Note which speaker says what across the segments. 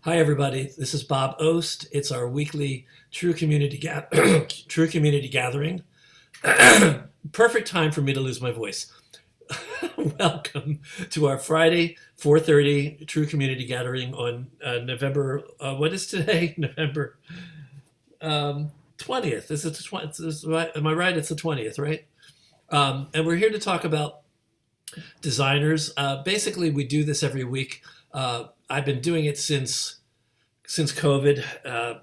Speaker 1: Hi, everybody. This is Bob Ost. It's our weekly TRU TRU Community Gathering. Perfect time for me to lose my voice. Welcome to our Friday 4:30 TRU Community Gathering on November. What is today? November 20th. Is it the 20th? Am I right? It's the 20th, right? And we're here to talk about designers. Basically, we do this every week. I've been doing it since COVID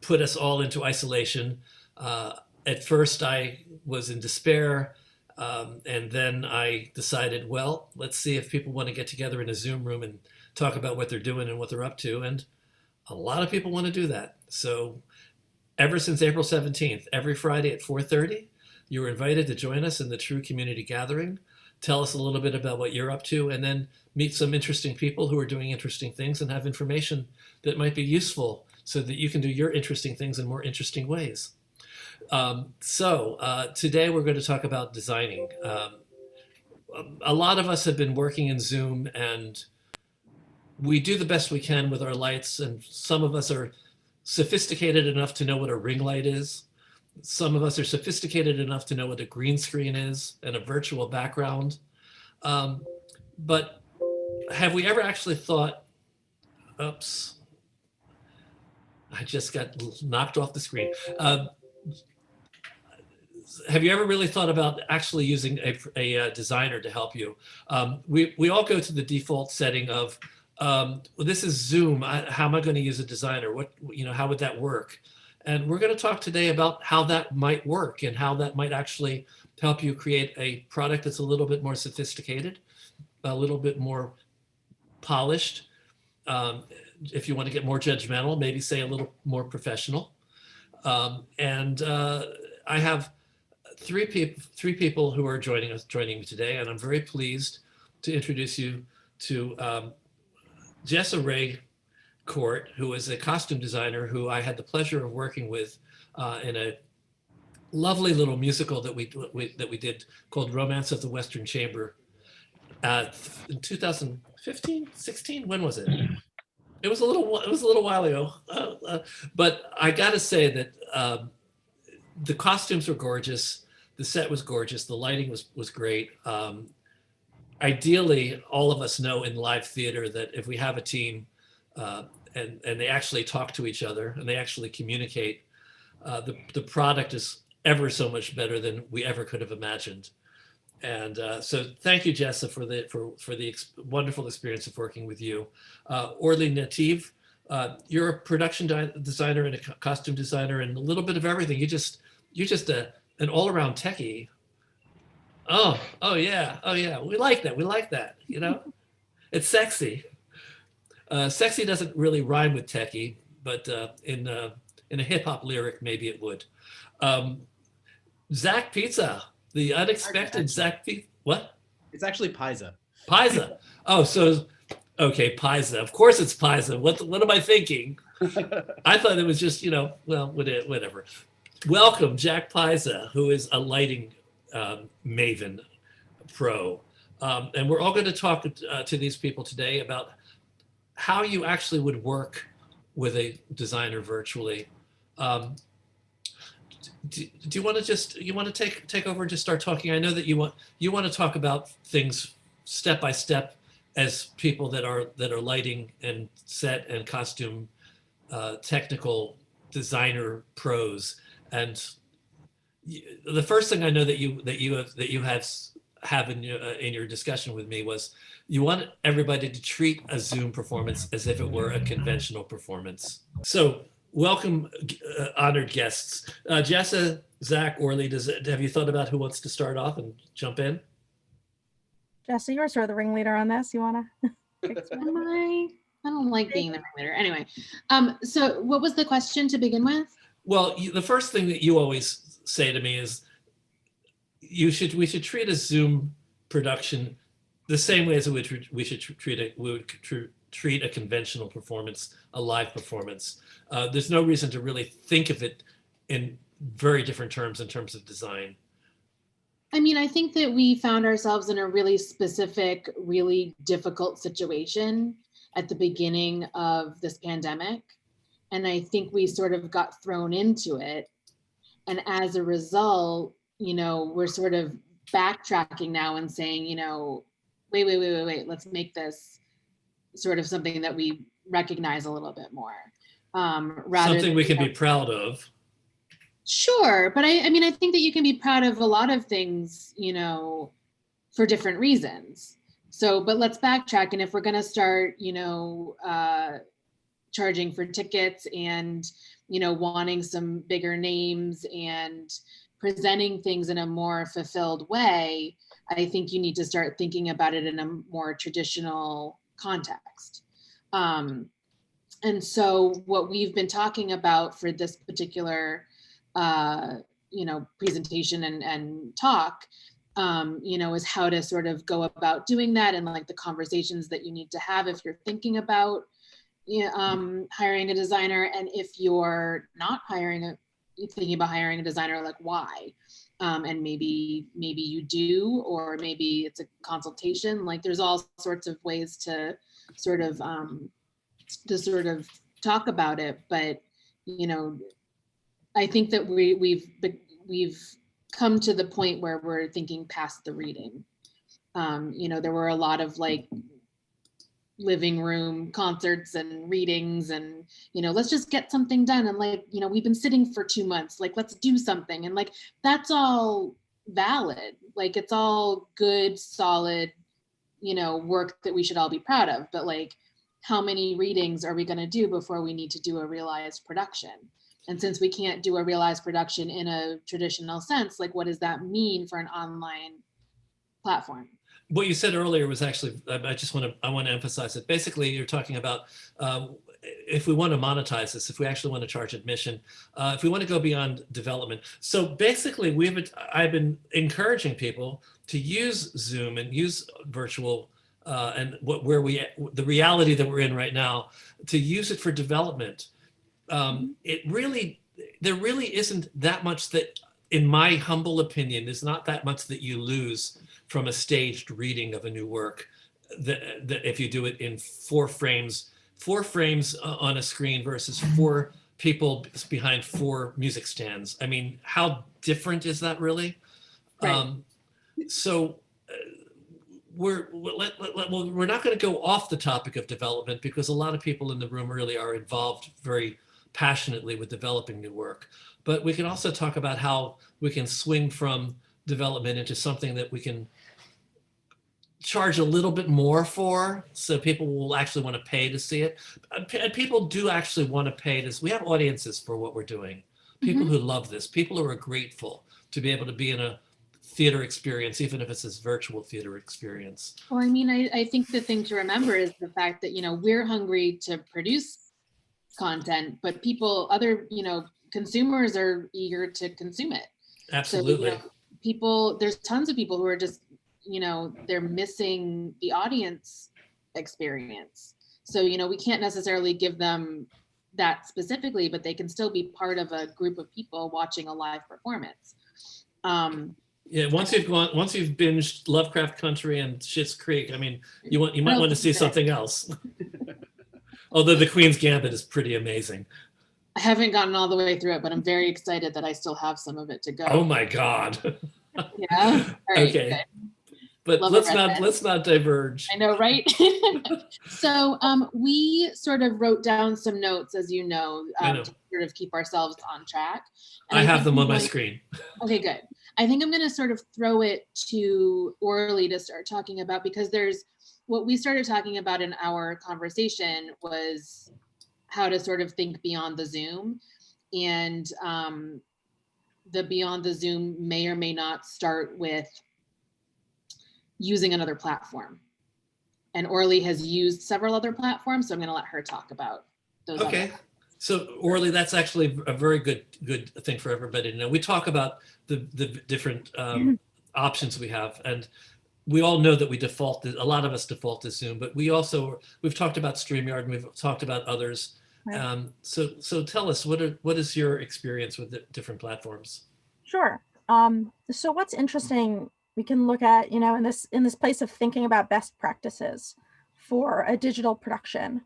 Speaker 1: put us all into isolation. At first, I was in despair, and then I decided, well, let's see if people want to get together in a Zoom room and talk about what they're doing and what they're up to. And a lot of people want to do that. So ever since April 17th, every Friday at 4:30, you were invited to join us in the TRU Community Gathering. Tell us a little bit about what you're up to, and then meet some interesting people who are doing interesting things and have information that might be useful so that you can do your interesting things in more interesting ways. Today we're going to talk about designing. A lot of us have been working in Zoom, and we do the best we can with our lights, and some of us are sophisticated enough to know what a ring light is. Some of us are sophisticated enough to know what a green screen is and a virtual background. But have we ever actually thought, oops, I just got knocked off the screen. Have you ever really thought about actually using a designer to help you? We all go to the default setting of, well, this is Zoom. How am I going to use a designer? How would that work? And we're going to talk today about how that might work and how that might actually help you create a product that's a little bit more sophisticated, a little bit more polished. If you want to get more judgmental, maybe say a little more professional. I have three people who are joining me today, and I'm very pleased to introduce you to Jessa-Raye Court, who is a costume designer who I had the pleasure of working with in a lovely little musical that we did called Romance of the Western Chamber in 2015, 16. When was it? It was a little while ago. But I got to say that the costumes were gorgeous, the set was gorgeous, the lighting was great. Ideally, all of us know in live theater that if we have a team and they actually talk to each other and they actually communicate, the product is ever so much better than we ever could have imagined. And so thank you, Jessa, for the wonderful experience of working with you. Orli Nativ, you're a production designer and a costume designer and a little bit of everything. You're just an all-around techie. Oh yeah. We like that. It's sexy. Sexy doesn't really rhyme with techie, but in a hip hop lyric, maybe it would. Zach Pizza, the unexpected Zach Pizza. What?
Speaker 2: It's actually Pisa.
Speaker 1: Pisa. Oh, okay, Pisa. Of course it's Pisa. What am I thinking? I thought it was just, whatever. Welcome, Jack Pisa, who is a lighting maven pro. And we're all going to talk to these people today about how you actually would work with a designer virtually. Do you want to take over and just start talking? I know that you want to talk about things step by step as people that are lighting and set and costume technical designer pros. And the first thing I know that you have in your discussion with me was you want everybody to treat a Zoom performance as if it were a conventional performance. So welcome, honored guests. Jessa, Zach, Orli, have you thought about who wants to start off and jump in?
Speaker 3: Jessa, you're sort of the ringleader on this. You want to?
Speaker 4: I don't like being the ringleader. Anyway, so what was the question to begin with?
Speaker 1: Well, the first thing that you always say to me is we should treat a Zoom production the same way as we should treat a conventional performance, a live performance. There's no reason to really think of it in very different terms in terms of design.
Speaker 4: I mean, I think that we found ourselves in a really specific, really difficult situation at the beginning of this pandemic. And I think we sort of got thrown into it. And as a result, we're sort of backtracking now and saying, wait, let's make this sort of something that we recognize a little bit more. Rather
Speaker 1: something we can be proud of.
Speaker 4: Sure. But I mean, I think that you can be proud of a lot of things, for different reasons. So, but let's backtrack. And if we're going to start, charging for tickets and, wanting some bigger names and presenting things in a more fulfilled way, I think you need to start thinking about it in a more traditional context. And so what we've been talking about for this particular, presentation and talk, is how to sort of go about doing that, and like the conversations that you need to have if you're thinking about hiring a designer, and if you're not thinking about hiring a designer, like why, and maybe you do, or maybe it's a consultation. Like there's all sorts of ways to sort of talk about it. But I think that we've come to the point where we're thinking past the reading. There were a lot of like living room concerts and readings, and let's just get something done, and like we've been sitting for 2 months, like let's do something, and like that's all valid, like it's all good, solid work that we should all be proud of. But like, how many readings are we going to do before we need to do a realized production? And since we can't do a realized production in a traditional sense, like what does that mean for an online platform?
Speaker 1: What you said earlier was actually, I want to emphasize it. Basically, you're talking about if we want to monetize this, if we actually want to charge admission, if we want to go beyond development. So basically, I've been encouraging people to use Zoom and use virtual and the reality that we're in right now, to use it for development. There really isn't that much that, in my humble opinion, is not that much that you lose from a staged reading of a new work, that if you do it in 4 frames on a screen versus 4 people behind 4 music stands. I mean, how different is that really?
Speaker 4: Right.
Speaker 1: We're not going to go off the topic of development, because a lot of people in the room really are involved very passionately with developing new work. But we can also talk about how we can swing from development into something that we can charge a little bit more for, so people will actually want to pay to see it. And people do actually want to pay this. We have audiences for what we're doing. People who love this, people who are grateful to be able to be in a theater experience, even if it's this virtual theater experience.
Speaker 4: Well, I mean, I think the thing to remember is the fact that, we're hungry to produce content, but other consumers are eager to consume it.
Speaker 1: Absolutely.
Speaker 4: So, there's tons of people who are just, they're missing the audience experience. So, we can't necessarily give them that specifically, but they can still be part of a group of people watching a live performance.
Speaker 1: Yeah, once you've binged Lovecraft Country and Schitt's Creek, I mean, you might want to see something else. Although The Queen's Gambit is pretty amazing.
Speaker 4: I haven't gotten all the way through it, but I'm very excited that I still have some of it to go.
Speaker 1: Oh my God.
Speaker 4: Yeah. All right,
Speaker 1: okay.
Speaker 4: Good.
Speaker 1: But let's not diverge.
Speaker 4: I know, right? So we sort of wrote down some notes, as you know, to sort of keep ourselves on track.
Speaker 1: And I have them on my screen.
Speaker 4: Okay, good. I think I'm going to sort of throw it to Orli to start talking about, because there's what we started talking about in our conversation was how to sort of think beyond the Zoom, and the beyond the Zoom may or may not start with using another platform. And Orli has used several other platforms, so I'm going to let her talk about those.
Speaker 1: Okay. So Orli, that's actually a very good thing for everybody to know. We talk about the different options we have, and we all know that a lot of us default to Zoom, but we've talked about StreamYard and we've talked about others. Right. So tell us, what is your experience with the different platforms?
Speaker 3: Sure. So what's interesting, we can look at, in this place of thinking about best practices for a digital production.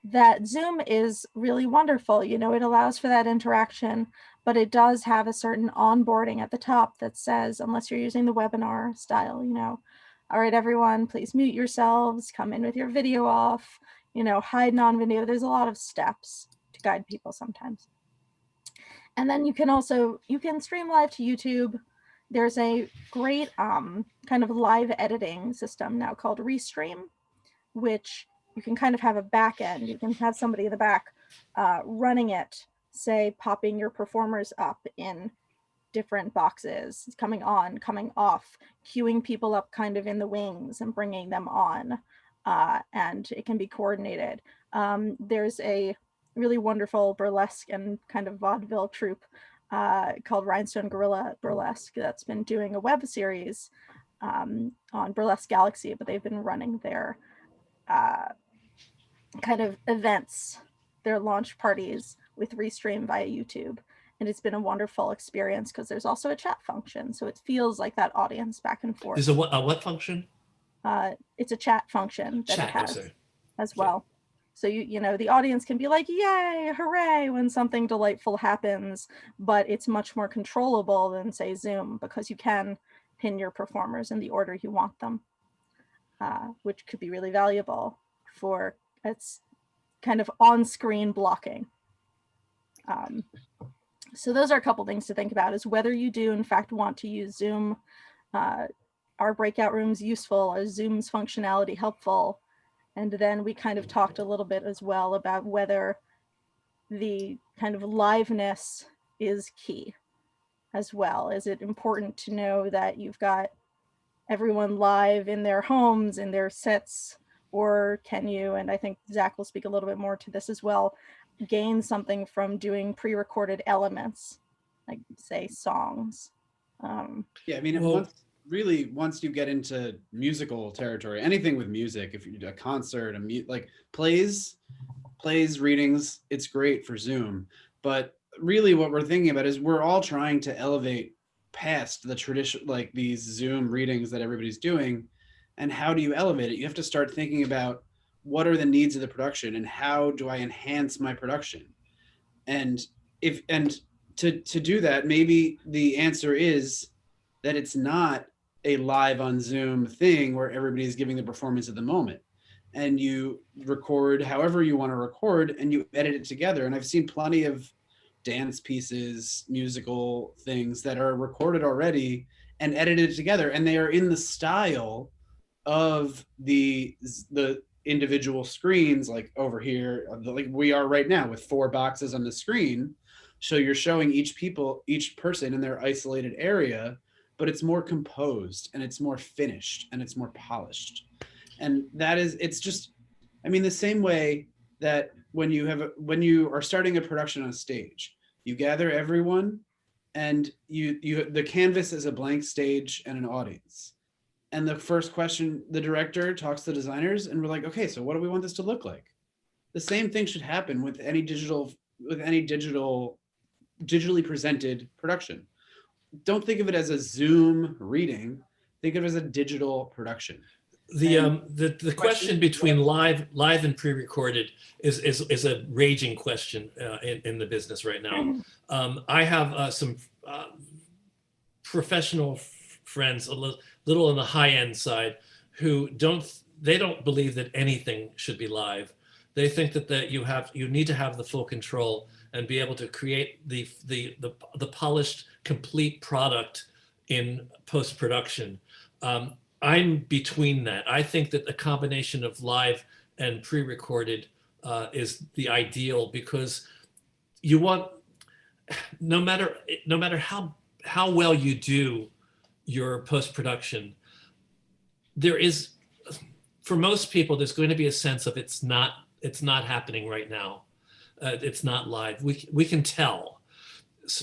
Speaker 3: That Zoom is really wonderful. You know, it allows for that interaction, but it does have a certain onboarding at the top that says, unless you're using the webinar style, you know, all right, everyone, please mute yourselves, come in with your video off, you know, hide non-video. There's a lot of steps to guide people sometimes. And then you can stream live to YouTube. There's a great kind of live editing system now called Restream, which you can kind of have a back end. You can have somebody in the back running it, say popping your performers up in different boxes, coming on, coming off, queuing people up kind of in the wings and bringing them on, and it can be coordinated. There's a really wonderful burlesque and kind of vaudeville troupe called Rhinestone Gorilla Burlesque that's been doing a web series on Burlesque Galaxy, but they've been running their kind of events, their launch parties with Restream via YouTube. And it's been a wonderful experience because there's also a chat function. So it feels like that audience back and forth.
Speaker 1: There's a what function?
Speaker 3: It's a chat function that
Speaker 1: Chat,
Speaker 3: it has
Speaker 1: sorry.
Speaker 3: as well. So you know, the audience can be like, yay, hooray, when something delightful happens, but it's much more controllable than say Zoom, because you can pin your performers in the order you want them, which could be really valuable for its kind of on-screen blocking. So those are a couple things to think about, is whether you do in fact want to use Zoom. Are breakout rooms useful? Are Zoom's functionality helpful? And then we kind of talked a little bit as well about whether the kind of liveness is key as well. Is it important to know that you've got everyone live in their homes, in their sets, or can you, and I think Zach will speak a little bit more to this as well, gain something from doing pre-recorded elements, like say songs?
Speaker 2: Yeah, I mean, once you get into musical territory, anything with music, if you do a concert, like plays, readings, it's great for Zoom. But really what we're thinking about is we're all trying to elevate past the tradition, like these Zoom readings that everybody's doing. And how do you elevate it? You have to start thinking about what are the needs of the production and how do I enhance my production? And to do that, maybe the answer is that it's not a live on Zoom thing where everybody's giving the performance at the moment, and you record however you want to record and you edit it together. And I've seen plenty of dance pieces, musical things that are recorded already and edited together, and they are in the style of the individual screens, like over here, like we are right now with 4 boxes on the screen. So you're showing each person in their isolated area, but it's more composed and it's more finished and it's more polished. And it's just, I mean, the same way that when you are starting a production on stage, you gather everyone and the canvas is a blank stage and an audience. And the first question, the director talks to the designers and we're like, okay, so what do we want this to look like? The same thing should happen with any digitally presented production. Don't think of it as a Zoom reading. Think of it as a digital production.
Speaker 1: The question between live and pre-recorded is a raging question in the business right now. I have some professional friends, a little on the high end side, who don't believe that anything should be live. They think that you need to have the full control and be able to create the polished, complete product in post-production. I'm between that. I think that the combination of live and pre-recorded is the ideal, because you want, no matter how well you do your post-production, there is, for most people, there's going to be a sense of it's not happening right now. It's not live. We can tell.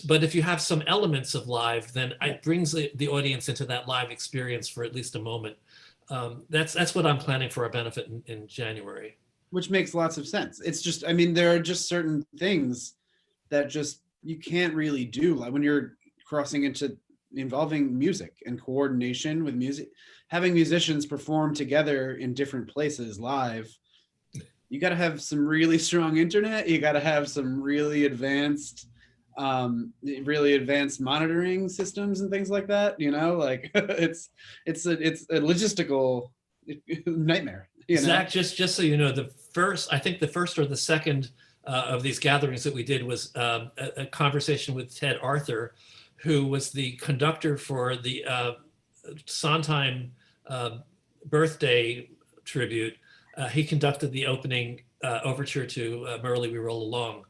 Speaker 1: But if you have some elements of live, then it brings the audience into that live experience for at least a moment. That's what I'm planning for a benefit in January.
Speaker 2: Which makes lots of sense. It's just, I mean, there are just certain things that just you can't really do. Like when you're crossing into involving music and coordination with music, having musicians perform together in different places live. You got to have some really strong internet. You got to have some really advanced monitoring systems and things like that. You know, like it's a logistical nightmare. You know?
Speaker 1: Zach, just so you know, I think the first or the second of these gatherings that we did was a conversation with Ted Arthur, who was the conductor for the Sondheim birthday tribute. He conducted the opening overture to Merrily We Roll Along,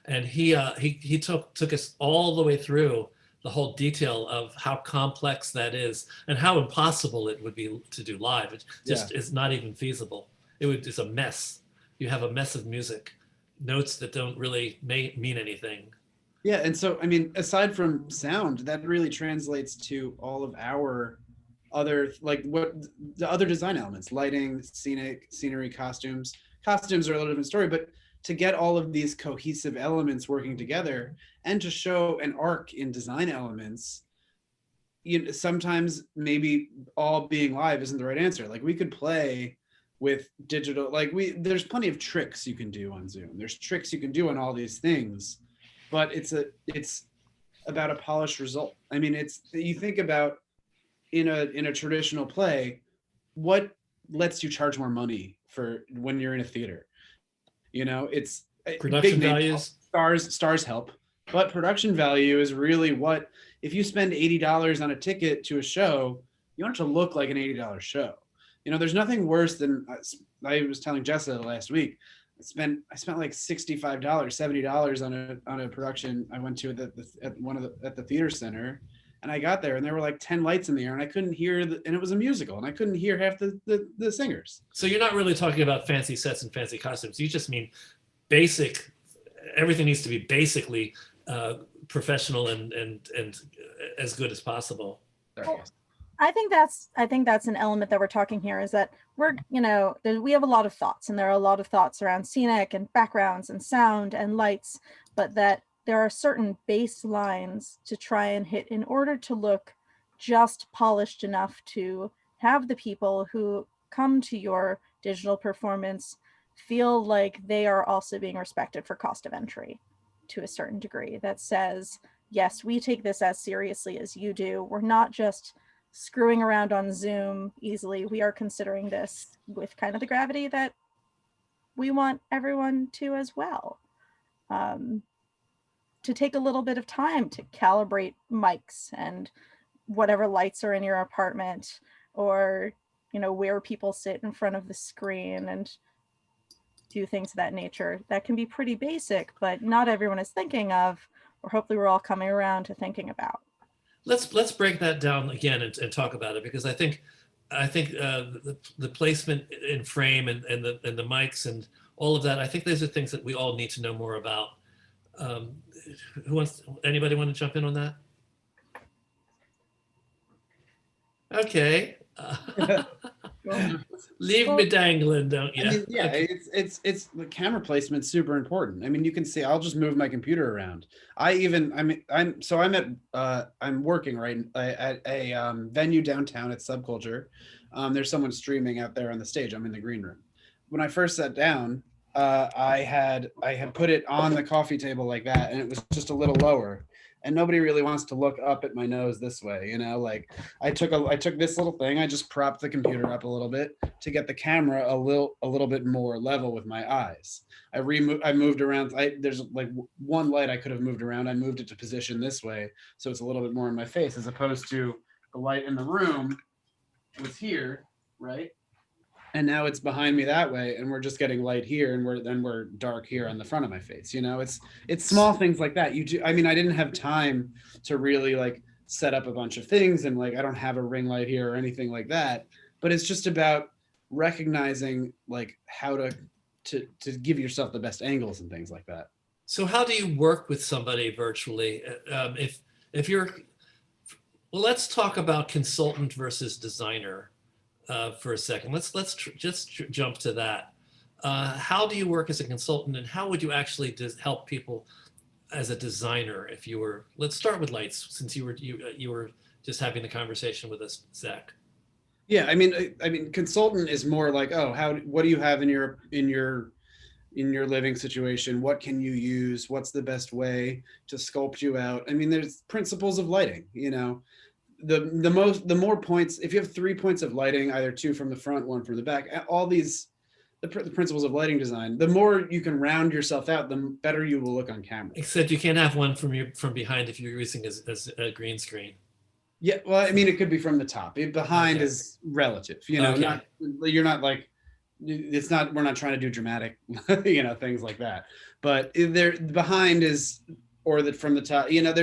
Speaker 1: and he took us all the way through the whole detail of how complex that is and how impossible it would be to do live. It just is not even feasible. It's a mess. You have a mess of music, notes that don't really mean anything.
Speaker 2: Yeah, and so I mean, aside from sound, that really translates to all of our other, like, what the other design elements: lighting, scenery, costumes. Costumes are a little different story, but to get all of these cohesive elements working together and to show an arc in design elements, sometimes maybe all being live isn't the right answer. Like, we could play with digital, like there's plenty of tricks you can do on Zoom. There's tricks you can do on all these things, but it's about a polished result. I mean, you think about in a traditional play, what lets you charge more money for when you're in a theater? It's
Speaker 1: production values.
Speaker 2: Stars help, but production value is really what, if you spend $80 on a ticket to a show, you want it to look like an $80 show. There's nothing worse than, I was telling Jessa last week, I spent like $65, $70 on a production I went to at the theater center, and I got there and there were like 10 lights in the air and I couldn't hear and it was a musical and I couldn't hear half the singers.
Speaker 1: So you're not really talking about fancy sets and fancy costumes. You just mean basic. Everything needs to be basically professional and as good as possible.
Speaker 3: Well, I think that's an element that we're talking here, is that we have a lot of thoughts, and there are a lot of thoughts around scenic and backgrounds and sound and lights, but that there are certain baselines to try and hit in order to look just polished enough to have the people who come to your digital performance feel like they are also being respected for cost of entry to a certain degree. That says, yes, we take this as seriously as you do. We're not just screwing around on Zoom easily. We are considering this with kind of the gravity that we want everyone to as well. To take a little bit of time to calibrate mics and whatever lights are in your apartment, or where people sit in front of the screen and do things of that nature. That can be pretty basic, but not everyone is thinking of, or hopefully we're all coming around to thinking about.
Speaker 1: Let's break that down again and talk about it, because I think the placement in frame and the mics and all of that, I think those are things that we all need to know more about. Anybody want to jump in on that? Okay. Leave me dangling, don't you?
Speaker 2: I mean, yeah, it's the camera placement's super important. I mean, you can see, I'll just move my computer around. I'm working right at a venue downtown at Subculture. There's someone streaming out there on the stage. I'm in the green room. When I first sat down, I had put it on the coffee table like that, and it was just a little lower. And nobody really wants to look up at my nose this way, like I took this little thing, I just propped the computer up a little bit to get the camera a little bit more level with my eyes. I moved around. There's like one light I could have moved around. I moved it to position this way, so it's a little bit more in my face, as opposed to the light in the room was here, right? And now it's behind me that way, and we're just getting light here, and we're dark here on the front of my face. It's small things like that. I mean, I didn't have time to really like set up a bunch of things, and like I don't have a ring light here or anything like that. But it's just about recognizing like how to give yourself the best angles and things like that.
Speaker 1: So how do you work with somebody virtually? If you're, well, let's talk about consultant versus designer. For a second, let's just jump to that. How do you work as a consultant, and how would you actually help people as a designer? If you were, let's start with lights, since you were just having the conversation with us, Zach?
Speaker 2: Yeah, I mean, consultant is more like, oh, what do you have in your living situation? What can you use? What's the best way to sculpt you out? I mean, there's principles of lighting, you know, the more points, if you have 3 points of lighting, either 2 from the front, 1 from the back, all these, the principles of lighting design, the more you can round yourself out, the better you will look on camera.
Speaker 1: Except you can't have one from behind if you're using as a green screen.
Speaker 2: Yeah, well, I mean, it could be from the top. Behind
Speaker 1: Okay.
Speaker 2: is relative, you know.
Speaker 1: Okay.
Speaker 2: You're not like, it's not. We're not trying to do dramatic, you know, things like that. But there, behind is, or that from the top, you know.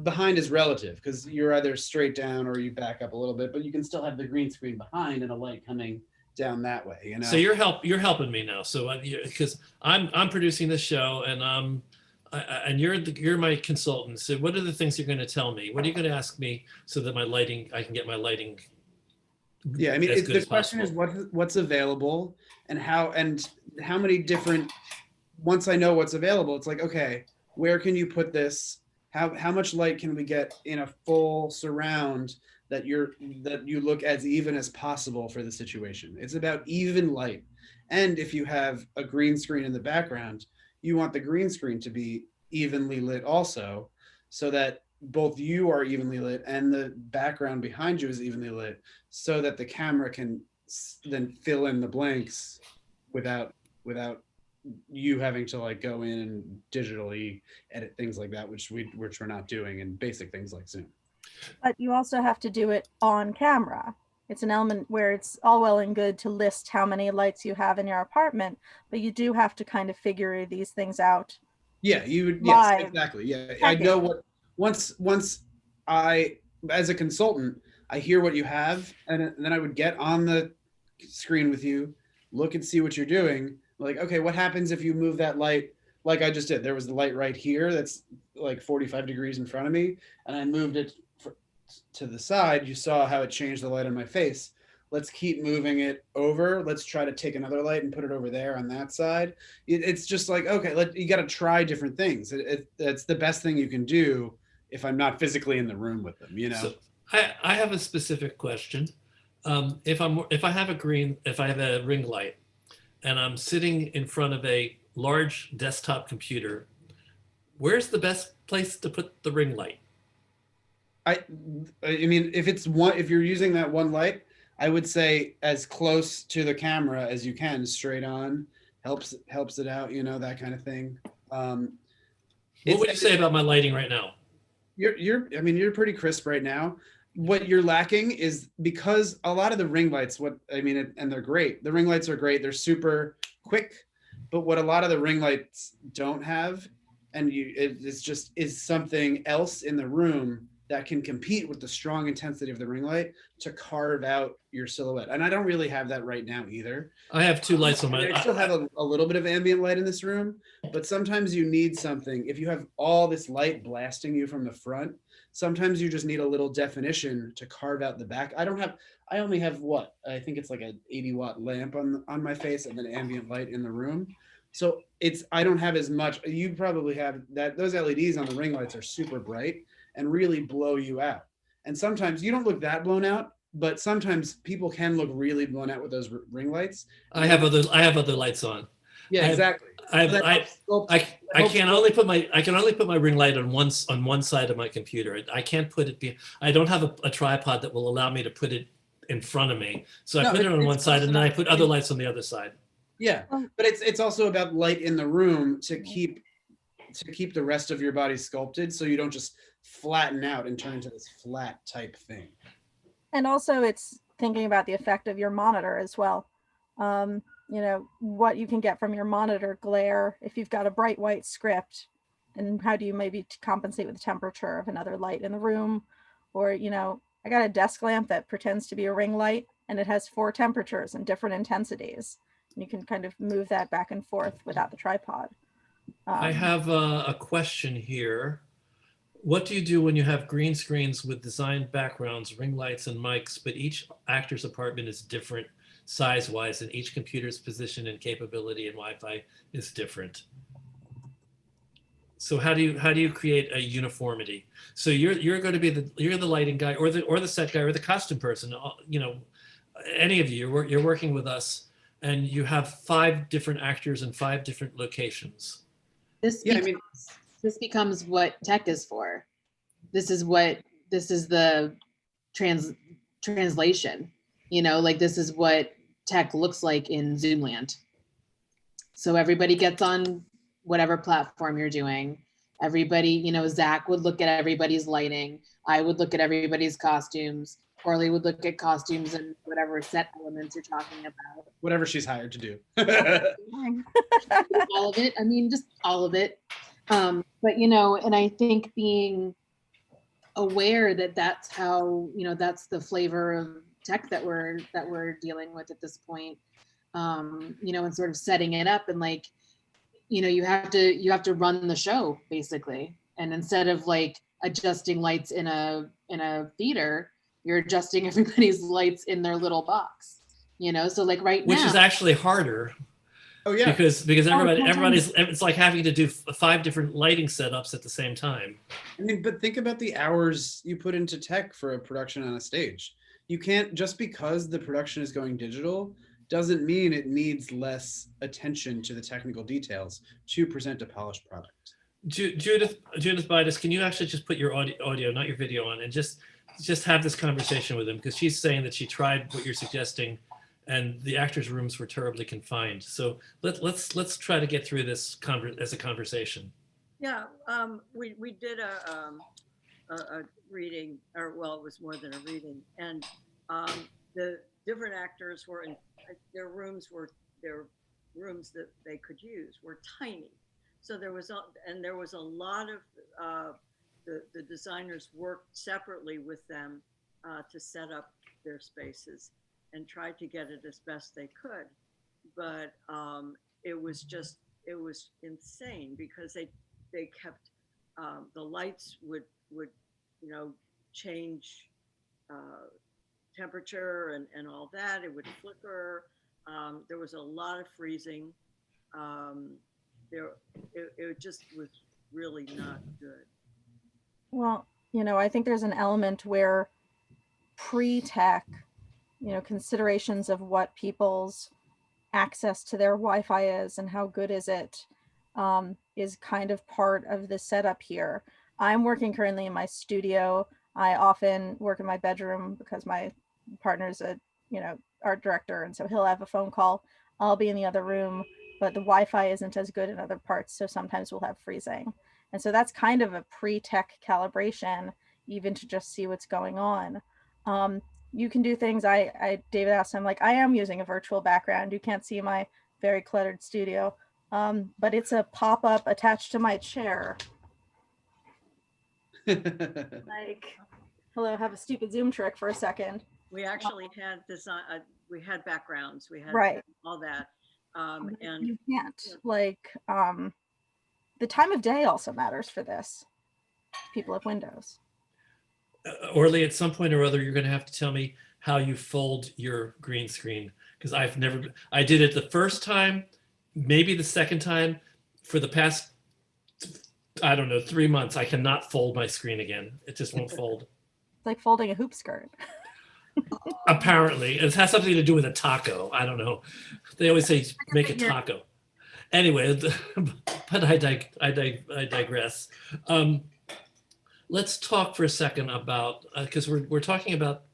Speaker 2: Behind is relative because you're either straight down or you back up a little bit, but you can still have the green screen behind and a light coming down that way, you know.
Speaker 1: So you're helping me now. So because I'm producing this show and and you're my consultant. So what are the things you're going to tell me? What are you going to ask me so that I can get my lighting?
Speaker 2: Yeah, I mean,
Speaker 1: as good
Speaker 2: the
Speaker 1: as
Speaker 2: question is
Speaker 1: possible.
Speaker 2: what's available and how many different. Once I know what's available, it's like, okay, where can you put this? How much light can we get in a full surround that you look as even as possible for the situation? It's about even light, and if you have a green screen in the background, you want the green screen to be evenly lit also, so that both you are evenly lit and the background behind you is evenly lit, so that the camera can then fill in the blanks without you having to like go in and digitally edit things like that, which we're not doing in basic things like Zoom.
Speaker 3: But you also have to do it on camera. It's an element where it's all well and good to list how many lights you have in your apartment, but you do have to kind of figure these things out.
Speaker 2: Yeah, you would. Yes,
Speaker 3: Live.
Speaker 2: exactly. Yeah, I
Speaker 3: Checking.
Speaker 2: know what. Once I, as a consultant, I hear what you have, and then I would get on the screen with you, look and see what you're doing. Like, okay, what happens if you move that light? Like I just did. There was the light right here that's like 45 degrees in front of me, and I moved it to the side. You saw how it changed the light on my face. Let's keep moving it over. Let's try to take another light and put it over there on that side. It's just like, okay, you got to try different things. It's the best thing you can do if I'm not physically in the room with them, you know?
Speaker 1: So I have a specific question. If I have a ring light and I'm sitting in front of a large desktop computer, where's the best place to put the ring light?
Speaker 2: I mean, if you're using that one light, I would say as close to the camera as you can, straight on, helps it out, you know, that kind of thing.
Speaker 1: What would you say about my lighting right now?
Speaker 2: I mean, you're pretty crisp right now. What you're lacking is, because a lot of the ring lights, and they're great. The ring lights are great. They're super quick, but what a lot of the ring lights don't have, and is something else in the room that can compete with the strong intensity of the ring light to carve out your silhouette. And I don't really have that right now either.
Speaker 1: I have 2 lights on my.
Speaker 2: I still have a little bit of ambient light in this room, but sometimes you need something. If you have all this light blasting you from the front, sometimes you just need a little definition to carve out the back. I only have what? I think it's like an 80-watt lamp on my face and then ambient light in the room. So I don't have as much. You probably have that. Those LEDs on the ring lights are super bright and really blow you out. And sometimes you don't look that blown out, but sometimes people can look really blown out with those ring lights.
Speaker 1: I have other lights on.
Speaker 2: Yeah, exactly.
Speaker 1: I can only put my ring light on one side of my computer. I can't put it. I don't have a tripod that will allow me to put it in front of me. So I put it on one side and then I put other lights on the other side.
Speaker 2: Yeah, but it's also about light in the room to keep the rest of your body sculpted, so you don't just flatten out and turn into this flat type thing.
Speaker 3: And also it's thinking about the effect of your monitor as well. You know, what you can get from your monitor glare if you've got a bright white script, and how do you maybe compensate with the temperature of another light in the room? Or, you know, I got a desk lamp that pretends to be a ring light and it has 4 temperatures and different intensities. And you can kind of move that back and forth without the tripod.
Speaker 1: I have a question here. What do you do when you have green screens with designed backgrounds, ring lights, and mics, but each actor's apartment is different size-wise, and each computer's position and capability and Wi-Fi is different? So how do you create a uniformity? So you're going to be you're the lighting guy or the set guy or the costume person. You know, any of you, you're working with us, and you have 5 different actors in 5 different locations.
Speaker 4: This
Speaker 2: Yeah, I
Speaker 4: becomes,
Speaker 2: mean,
Speaker 4: this becomes what tech is for. This is the translation, you know, like this is what tech looks like in Zoomland. So everybody gets on whatever platform you're doing. Everybody, you know, Zach would look at everybody's lighting. I would look at everybody's costumes. Orli would look at costumes and whatever set elements you're talking about.
Speaker 2: whatever she's hired to do.
Speaker 4: All of it. I mean, just all of it. But, you know, and I think being aware that that's how, you know, that's the flavor of tech that we're dealing with at this point. You know, and sort of setting it up, and like, you know, you have to run the show basically. And instead of like adjusting lights in a theater, you're adjusting everybody's lights in their little box, you know? So like right now,
Speaker 1: Which is actually harder.
Speaker 2: Oh yeah.
Speaker 1: Because everybody's, it's like having to do 5 different lighting setups at the same time.
Speaker 2: I mean, but think about the hours you put into tech for a production on a stage. You can't, just because the production is going digital doesn't mean it needs less attention to the technical details to present a polished product.
Speaker 1: Judith Bidas, can you actually just put your audio, not your video, on, and just have this conversation with him, because she's saying that she tried what you're suggesting, and the actors' rooms were terribly confined. So let's try to get through this as a conversation.
Speaker 5: Yeah, we did a reading, or well, it was more than a reading, and the different actors were in their rooms that they could use were tiny. So there was a lot of the designers worked separately with them to set up their spaces and tried to get it as best they could. But it was insane, because they kept the lights would you know change temperature and all that. It would flicker. There was a lot of freezing. It just was really not good.
Speaker 3: Well, you know, I think there's an element where pre-tech, you know, considerations of what people's access to their Wi-Fi is and how good is it, is kind of part of the setup here. I'm working currently in my studio. I often work in my bedroom because my partner's a, you know, art director, and so he'll have a phone call. I'll be in the other room, but the Wi-Fi isn't as good in other parts, so sometimes we'll have freezing. And so that's kind of a pre-tech calibration, even to just see what's going on. You can do things. David asked, I'm like, I am using a virtual background. You can't see my very cluttered studio, but it's a pop-up attached to my chair. Like, hello, have a stupid Zoom trick for a second.
Speaker 5: We actually had design. We had backgrounds. We had
Speaker 3: right.
Speaker 5: all that. And
Speaker 3: you can't, like, the time of day also matters for this. People have windows.
Speaker 1: Orli, at some point or other, you're going to have to tell me how you fold your green screen, because I did it the first time, maybe the second time. For the past, I don't know, 3 months, I cannot fold my screen again. It just won't fold.
Speaker 3: It's like folding a hoop skirt.
Speaker 1: Apparently, it has something to do with a taco. I don't know. They always say make a taco. Anyway, but I digress. Let's talk for a second about, because we're talking about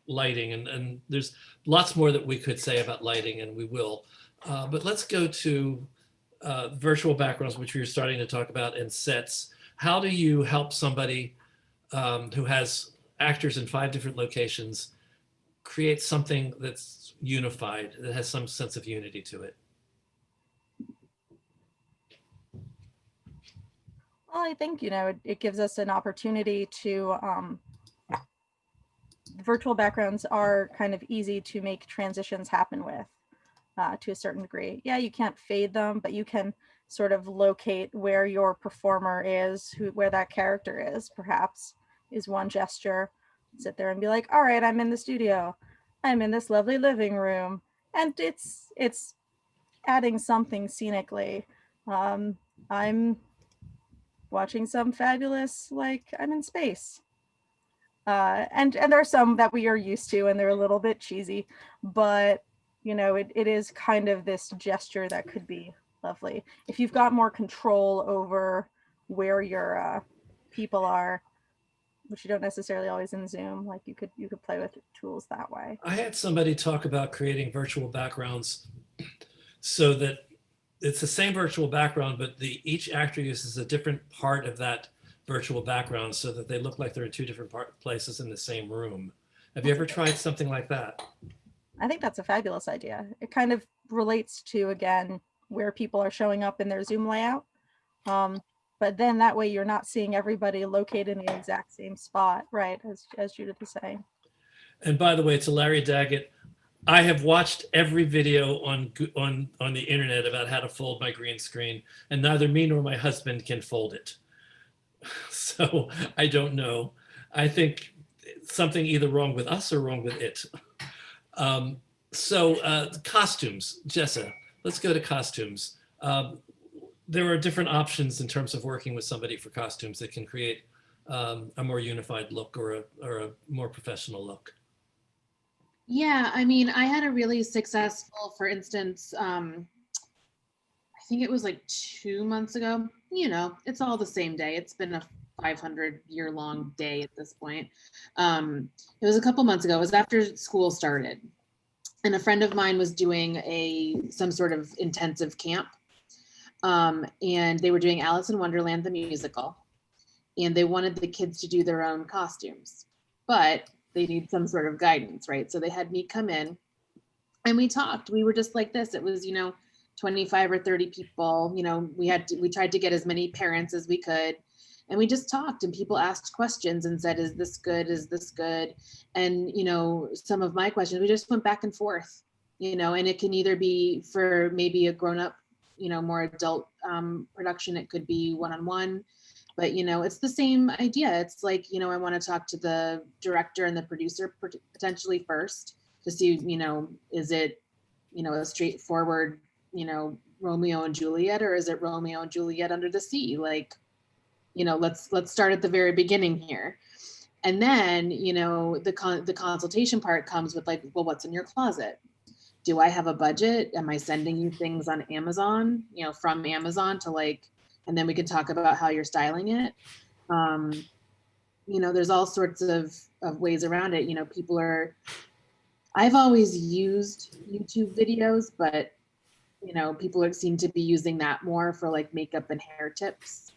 Speaker 1: lighting, and there's lots more that we could say about lighting, and we will. But let's go to virtual backgrounds, which we were starting to talk about, and sets. How do you help somebody who has actors in 5 different locations create something that's unified, that has some sense of unity to it?
Speaker 3: Well, I think, you know, it gives us an opportunity to, virtual backgrounds are kind of easy to make transitions happen with, to a certain degree. Yeah, you can't fade them, but you can sort of locate where your performer is, where that character is, perhaps, is one gesture. Sit there and be like, all right, I'm in the studio. I'm in this lovely living room. And it's adding something scenically. I'm watching some fabulous, like I'm in space. And there are some that we are used to and they're a little bit cheesy, but you know, it is kind of this gesture that could be lovely. If you've got more control over where your people are, which you don't necessarily always in Zoom, like you could play with tools that way.
Speaker 1: I had somebody talk about creating virtual backgrounds so that it's the same virtual background, but each actor uses a different part of that virtual background so that they look like they're in two different places in the same room. Have you ever tried something like that?
Speaker 3: I think that's a fabulous idea. It kind of relates to, again, where people are showing up in their Zoom layout. But then that way you're not seeing everybody located in the exact same spot, right? As Judith is saying.
Speaker 1: And by the way, to Larry Daggett, I have watched every video on the internet about how to fold my green screen, and neither me nor my husband can fold it. So I don't know. I think something either wrong with us or wrong with it. Costumes, Jessa, let's go to costumes. There are different options in terms of working with somebody for costumes that can create a more unified look or a more professional look.
Speaker 4: Yeah, I mean, I had a really successful, for instance, I think it was like 2 months ago. You know, it's all the same day. It's been a 500-year-long day at this point. It was a couple months ago. It was after school started. And a friend of mine was doing some sort of intensive camp. And they were doing Alice in Wonderland, the musical. And they wanted the kids to do their own costumes. But they need some sort of guidance, right? So they had me come in and we talked. We were just like this. It was, 25 or 30 people. We tried to get as many parents as we could. And we just talked and people asked questions and said, is this good? Is this good? And, some of my questions, we just went back and forth, and it can either be for maybe a grown-up, more adult production. It could be one-on-one, but, it's the same idea. It's like, I want to talk to the director and the producer potentially first to see, is it, a straightforward, Romeo and Juliet, or is it Romeo and Juliet under the sea? Like, let's start at the very beginning here. And then, the consultation part comes with like, well, what's in your closet? Do I have a budget? Am I sending you things on Amazon, from Amazon to like, and then we can talk about how you're styling it. There's all sorts of ways around it. I've always used YouTube videos, but people seem to be using that more for like makeup and hair tips.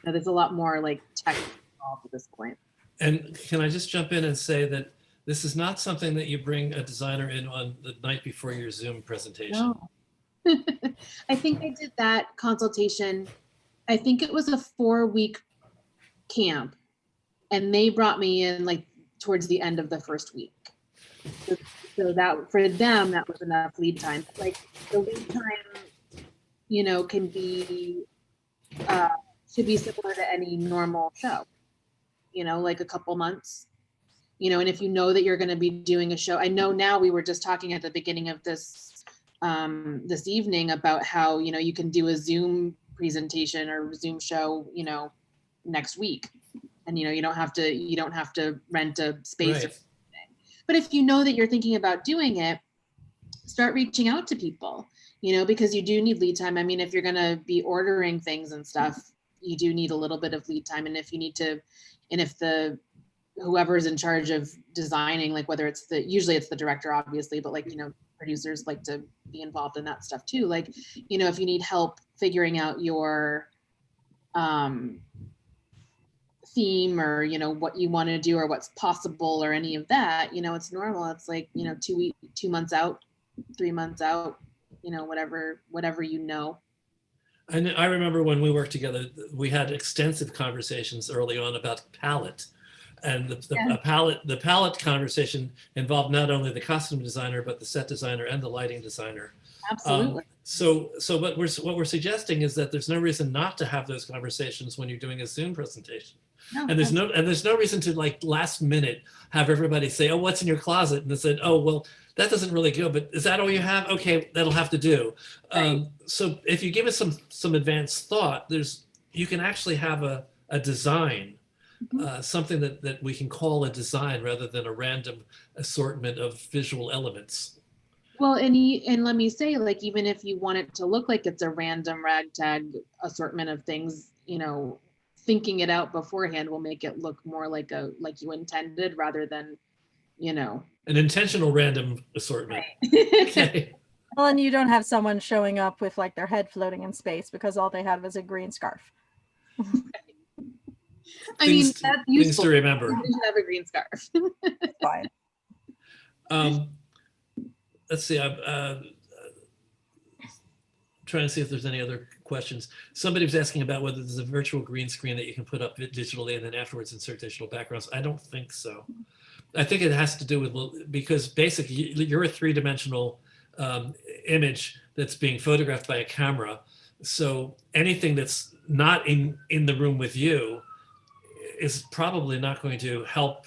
Speaker 4: There's a lot more like tech involved at this point.
Speaker 1: And can I just jump in and say that this is not something that you bring a designer in on the night before your Zoom presentation.
Speaker 4: No. I think I did that consultation. I think it was a 4-week camp, and they brought me in like towards the end of the first week. So that for them, that was enough lead time. Like the lead time, can be should be similar to any normal show. Like a couple months. And if you know that you're going to be doing a show, I know now we were just talking at the beginning of this evening about how you can do a Zoom presentation or Zoom show, next week, and you don't have to rent a space.
Speaker 1: Right.
Speaker 4: Or something. But if you know that you're thinking about doing it, start reaching out to people, because you do need lead time. I mean, if you're going to be ordering things and stuff, you do need a little bit of lead time. And if you need to, and if whoever's in charge of designing, like whether it's usually it's the director, obviously, but like, producers like to be involved in that stuff too. Like, if you need help figuring out your theme or, what you want to do or what's possible or any of that, it's normal. It's like, 2 months out, 3 months out, whatever.
Speaker 1: And I remember when we worked together, we had extensive conversations early on about palette. And the palette conversation involved not only the costume designer, but the set designer and the lighting designer.
Speaker 4: Absolutely.
Speaker 1: So what we're suggesting is that there's no reason not to have those conversations when you're doing a Zoom presentation.
Speaker 4: No,
Speaker 1: And there's no reason to like last minute have everybody say, oh, what's in your closet? And they said, oh, well, that doesn't really go, but is that all you have? Okay, that'll have to do.
Speaker 4: Right.
Speaker 1: So if you give it some advanced thought, there's you can actually have a design, something that we can call a design rather than a random assortment of visual elements.
Speaker 4: Well, and let me say, like, even if you want it to look like it's a random ragtag assortment of things, you know, thinking it out beforehand will make it look more like you intended rather than, you know.
Speaker 1: An intentional random assortment.
Speaker 4: Right.
Speaker 1: Okay.
Speaker 3: Well, and you don't have someone showing up with like their head floating in space because all they had was a green scarf.
Speaker 4: I mean,
Speaker 1: Things
Speaker 4: that's
Speaker 1: things
Speaker 4: useful.
Speaker 1: to remember.
Speaker 4: You should have a green scarf.
Speaker 3: Fine.
Speaker 1: Let's see. I'm trying to see if there's any other questions. Somebody was asking about whether there's a virtual green screen that you can put up digitally and then afterwards insert digital backgrounds. I don't think so. I think it has to do with, because basically you're a three-dimensional image that's being photographed by a camera. So anything that's not in the room with you is probably not going to help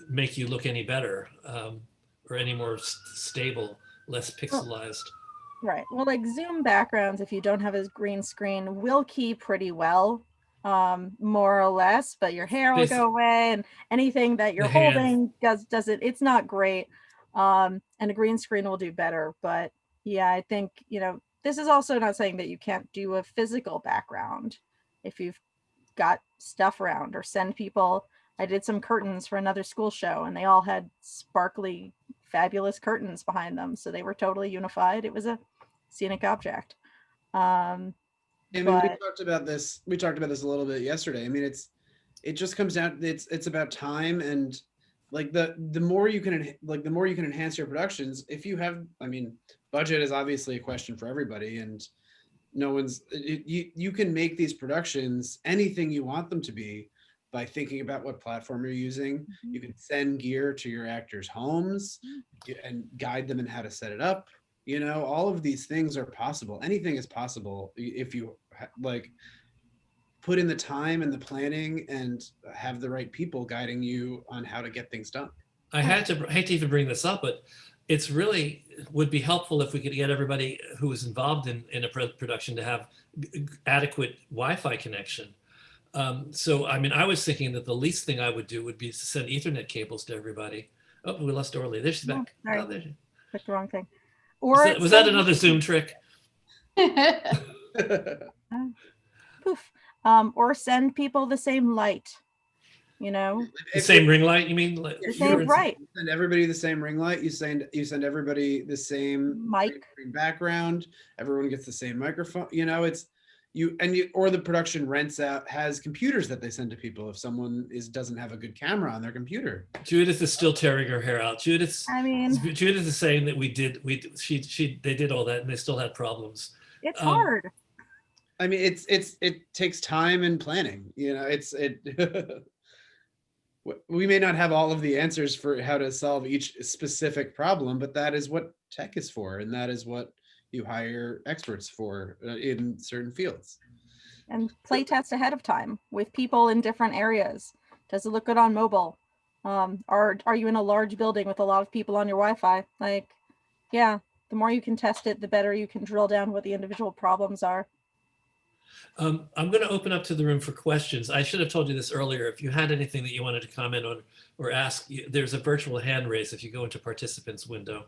Speaker 1: make you look any better or any more stable, less pixelized.
Speaker 3: Right. Well, like Zoom backgrounds, if you don't have a green screen, will key pretty well, more or less, but your hair will go away and anything that you're holding doesn't, it's not great. And a green screen will do better. But yeah, I think, you know, this is also not saying that you can't do a physical background if you've got stuff around, or send people. I did some curtains for another school show and they all had sparkly, fabulous curtains behind them. So they were totally unified. It was a scenic object.
Speaker 2: I mean, we talked about this a little bit yesterday. I mean, it just comes down, it's about time, and like the more you can enhance your productions. If you have, I mean, budget is obviously a question for everybody, and no one's, you can make these productions anything you want them to be by thinking about what platform you're using. You can send gear to your actors' homes and guide them in how to set it up. You know, all of these things are possible. Anything is possible if you like put in the time and the planning and have the right people guiding you on how to get things done.
Speaker 1: I hate to even bring this up, but it's really would be helpful if we could get everybody who is involved in a production to have adequate Wi-Fi connection. So, I mean, I was thinking that the least thing I would do would be to send Ethernet cables to everybody. Oh, we lost Orli. There she's back.
Speaker 3: Sorry.
Speaker 1: Oh, there she...
Speaker 3: Clicked the wrong thing. Or
Speaker 1: was that another Zoom trick?
Speaker 3: Poof. Or send people the same light. You know,
Speaker 1: The same ring light, you mean? Like,
Speaker 3: the same, right.
Speaker 2: You send everybody the same ring light. You send everybody the same
Speaker 3: mic
Speaker 2: background. Everyone gets the same microphone. You know, it's or the production has computers that they send to people if someone doesn't have a good camera on their computer.
Speaker 1: Judith is still tearing her hair out. Judith is saying that they did all that and they still had problems.
Speaker 3: It's hard.
Speaker 2: I mean, it takes time and planning. You know, we may not have all of the answers for how to solve each specific problem, but that is what tech is for, and that is what you hire experts for in certain fields.
Speaker 3: And play test ahead of time with people in different areas. Does it look good on mobile? Are you in a large building with a lot of people on your Wi-Fi? Like, yeah, the more you can test it, the better you can drill down what the individual problems are.
Speaker 1: I'm going to open up to the room for questions. I should have told you this earlier. If you had anything that you wanted to comment on or ask, there's a virtual hand raise if you go into participants window.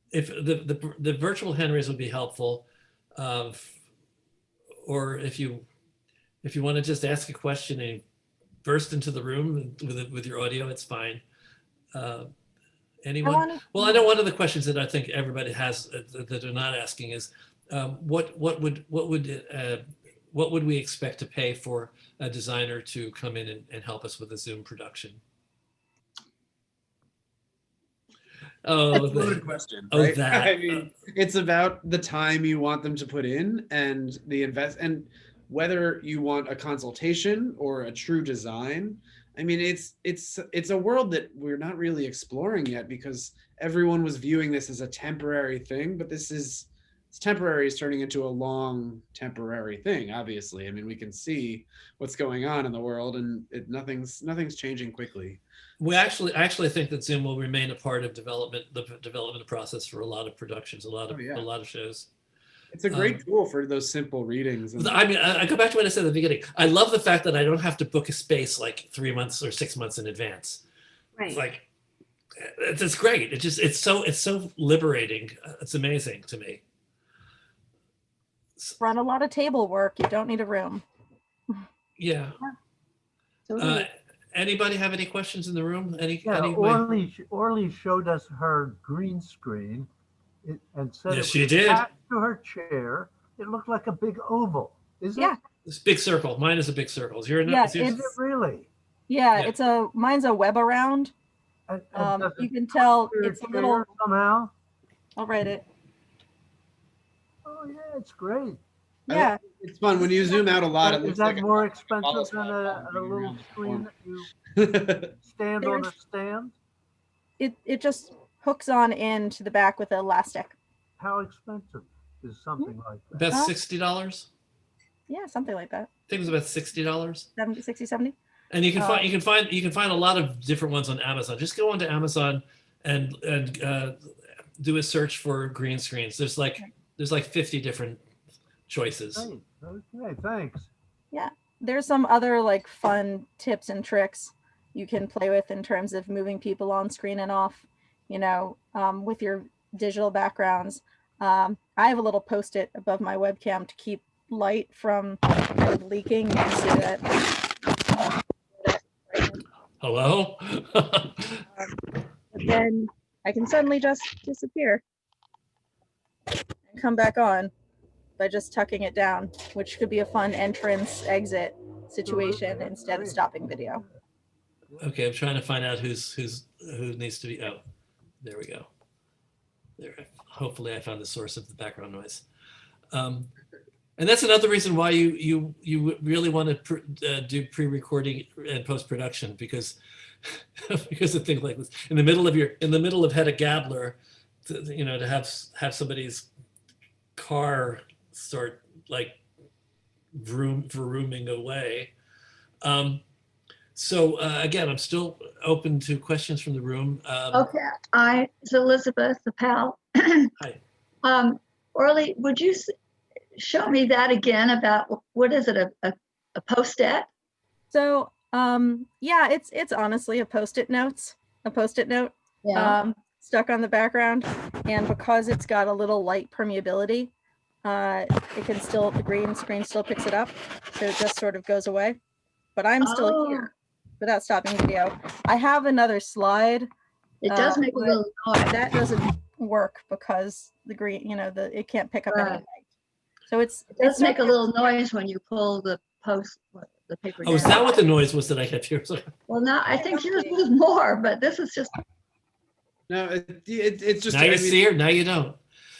Speaker 1: If the virtual hand raise would be helpful, or if you want to just ask a question and burst into the room with your audio, it's fine. Anyone? Well, I know one of the questions that I think everybody has that they're not asking is, what would we expect to pay for a designer to come in and help us with a Zoom production? Oh,
Speaker 2: that's a loaded question.
Speaker 1: Oh,
Speaker 2: right?
Speaker 1: that.
Speaker 2: I mean, it's about the time you want them to put in and the and whether you want a consultation or a true design. I mean, it's a world that we're not really exploring yet because everyone was viewing this as a temporary thing, but it's temporary is turning into a long temporary thing. Obviously, I mean, we can see what's going on in the world, and nothing's changing quickly.
Speaker 1: I actually think that Zoom will remain a part of the development process for a lot of productions, a lot of shows.
Speaker 2: It's a great tool for those simple readings. And
Speaker 1: I mean, I go back to what I said at the beginning. I love the fact that I don't have to book a space like 3 months or 6 months in advance.
Speaker 6: Right.
Speaker 1: It's like, it's great. It's so liberating. It's amazing to me.
Speaker 3: Run a lot of table work. You don't need a room.
Speaker 1: Yeah.
Speaker 6: Totally.
Speaker 1: Anybody have any questions in the room?
Speaker 7: Yeah,
Speaker 1: Anybody?
Speaker 7: Orly showed us her green screen and said
Speaker 1: Yes,
Speaker 7: it
Speaker 1: she
Speaker 7: was
Speaker 1: did.
Speaker 7: attached to her chair. It looked like a big oval. Is
Speaker 3: Yeah.
Speaker 7: it?
Speaker 1: This big circle. Mine is a big circle. Is yours?
Speaker 3: Yeah,
Speaker 1: is yours-
Speaker 7: Is it really?
Speaker 3: Yeah,
Speaker 1: Yeah.
Speaker 3: mine's a web around.
Speaker 7: And does
Speaker 3: You
Speaker 7: it
Speaker 3: can tell
Speaker 7: to your
Speaker 3: it's a
Speaker 7: chair
Speaker 3: little,
Speaker 7: somehow.
Speaker 3: I'll write it.
Speaker 7: Oh yeah, it's great.
Speaker 3: Yeah,
Speaker 2: it's fun when you zoom out a lot. It
Speaker 7: Is
Speaker 2: looks
Speaker 7: that
Speaker 2: like
Speaker 7: more
Speaker 2: a
Speaker 7: expensive than a
Speaker 2: following
Speaker 7: little
Speaker 2: around the
Speaker 7: screen that you
Speaker 2: corner.
Speaker 7: stand on a stand?
Speaker 3: it just hooks on into the back with an elastic.
Speaker 7: How expensive is something like that?
Speaker 1: About
Speaker 3: Huh?
Speaker 1: $60.
Speaker 3: Yeah, something like that.
Speaker 1: I think it was about $60.
Speaker 3: 70, 60, 70.
Speaker 1: And you can find a lot of different ones on Amazon. Just go onto Amazon and do a search for green screens. There's like 50 different choices.
Speaker 7: Great. Okay, thanks.
Speaker 3: There's some other like fun tips and tricks you can play with in terms of moving people on screen and off, with your digital backgrounds. I have a little post-it above my webcam to keep light from kind of leaking. You can see that.
Speaker 1: Hello?
Speaker 3: But then I can suddenly just disappear and come back on by just tucking it down, which could be a fun entrance exit situation instead of stopping video.
Speaker 1: Okay, I'm trying to find out who needs to be. Oh, there we go. There. Hopefully, I found the source of the background noise. And that's another reason why you really want to do pre-recording and post-production because of things like this. In the middle of Hedda Gabler, to have somebody's car start like vrooming away. So again, I'm still open to questions from the room.
Speaker 6: Okay, it's Elizabeth, the pal.
Speaker 1: Hi.
Speaker 6: Orly, would you show me that again about what is it, a post-it?
Speaker 3: So yeah, it's honestly a post-it note
Speaker 6: Yeah.
Speaker 3: stuck on the background, and because it's got a little light permeability, the green screen still picks it up, so it just sort of goes away. But I'm still here without stopping video. I have another slide.
Speaker 6: It does make a little noise.
Speaker 3: That doesn't work because the green, it can't pick up any light. So
Speaker 6: It does make a little noise when you pull the paper down.
Speaker 1: Oh, is that what the noise was that I kept hearing?
Speaker 6: Well, now I think yours was more, but this is just.
Speaker 2: No, it's just.
Speaker 1: Now you see her, now you don't.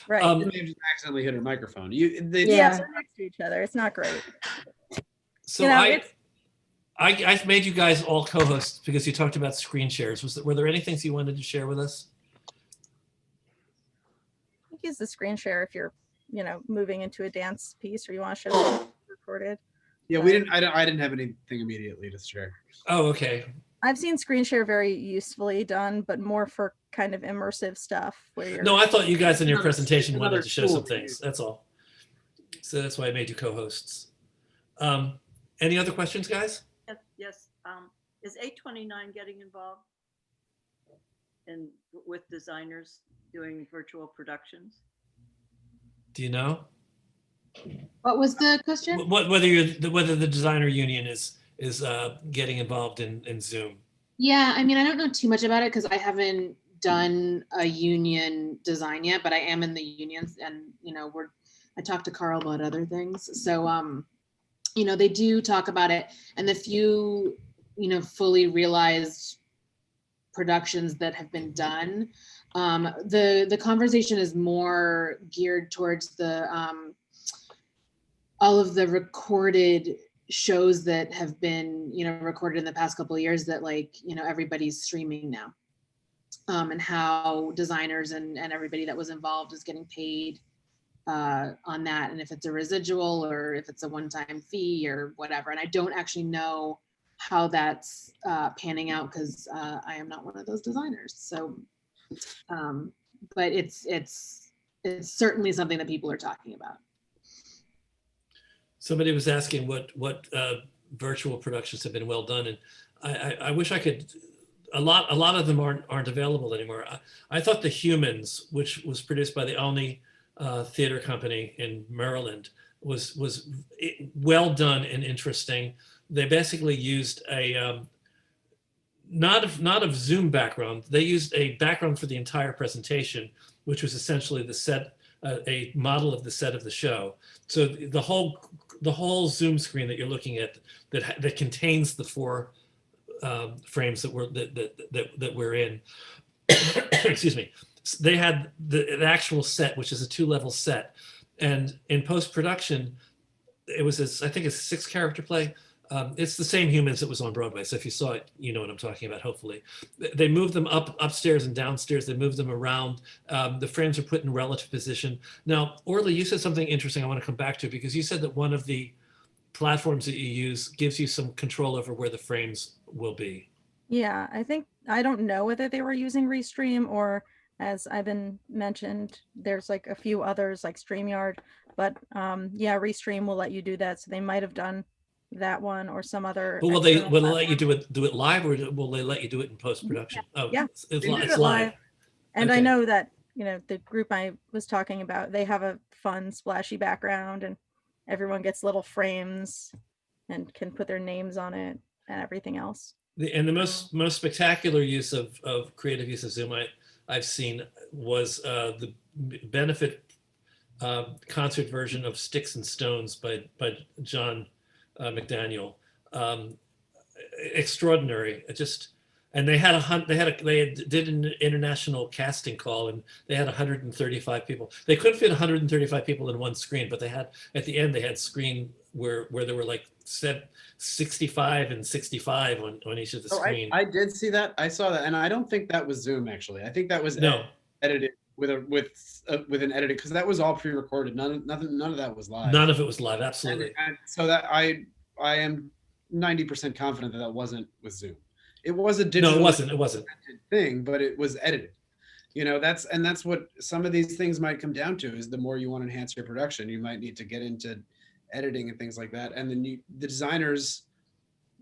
Speaker 3: Right.
Speaker 2: You may have just accidentally hit her microphone.
Speaker 3: Yeah, they're next to each other. It's not great.
Speaker 1: So I made you guys all co-hosts because you talked about screen shares. Were there any things you wanted to share with us?
Speaker 3: Use the screen share if you're, moving into a dance piece or you want to show something recorded.
Speaker 2: Yeah, we didn't. I didn't have anything immediately to share.
Speaker 1: Oh, okay.
Speaker 3: I've seen screen share very usefully done, but more for kind of immersive stuff where you're.
Speaker 1: No, I thought you guys in your
Speaker 2: Another-
Speaker 1: presentation wanted
Speaker 2: another
Speaker 1: to show
Speaker 2: tool
Speaker 1: some
Speaker 2: to
Speaker 1: things.
Speaker 2: use.
Speaker 1: That's all. So that's why I made you co-hosts. Any other questions, guys?
Speaker 5: Yes. Is 829 getting involved with designers doing virtual productions?
Speaker 1: Do you know
Speaker 4: What was the question?
Speaker 1: whether the designer union is getting involved in Zoom?
Speaker 4: Yeah, I mean, I don't know too much about it because I haven't done a union design yet, but I am in the unions, and I talked to Carl about other things. So they do talk about it, and the few fully realized productions that have been done, the conversation is more geared towards the all of the recorded shows that have been recorded in the past couple of years that everybody's streaming now, and how designers and everybody that was involved is getting paid on that, and if it's a residual or if it's a one-time fee or whatever. And I don't actually know how that's panning out because I am not one of those designers. So but it's it's certainly something that people are talking about.
Speaker 1: Somebody was asking what virtual productions have been well done, and I wish I could. A lot of them aren't available anymore. I thought The Humans, which was produced by the Olney Theater Company in Maryland, was well done and interesting. They basically used a not of Zoom background. They used a background for the entire presentation, which was essentially the set, a model of the set of the show. So the whole Zoom screen that you're looking at that contains the four frames that we're in. Excuse me. They had the actual set, which is a 2-level set, and in post production, it was I think a 6-character play. It's the same Humans that was on Broadway. So if you saw it, you know what I'm talking about, hopefully. They moved them upstairs and downstairs. They moved them around. The frames are put in relative position. Now, Orli, you said something interesting I want to come back to, because you said that one of the platforms that you use gives you some control over where the frames will be.
Speaker 3: Yeah, I don't know whether they were using Restream or, as Ivan mentioned, there's like a few others like StreamYard, but yeah, Restream will let you do that. So they might have done that one or some other.
Speaker 1: But will they let you do it live, or will they let you do it in post production? Oh,
Speaker 3: yeah,
Speaker 1: it's live.
Speaker 3: And
Speaker 1: okay.
Speaker 3: I know that, you know, the group I was talking about, they have a fun splashy background, and everyone gets little frames and can put their names on it and everything else.
Speaker 1: And the most spectacular use of creative use of Zoom I've seen was the benefit concert version of Sticks and Stones by John McDaniel. Extraordinary. And they did an international casting call, and they had 135 people. They couldn't fit 135 people in one screen, but at the end they had screen where there were like 65 and 65 on each of the screen.
Speaker 2: I did see that. I saw that, and I don't think that was Zoom actually. I think that was edited with an edited, because that was all pre-recorded. None of that was live.
Speaker 1: None of it was live. Absolutely.
Speaker 2: And so that I am 90% confident that wasn't with Zoom. It was a digital.
Speaker 1: No, it wasn't
Speaker 2: thing, but it was edited. You know, that's what some of these things might come down to, is the more you want to enhance your production, you might need to get into editing and things like that. And then the designers,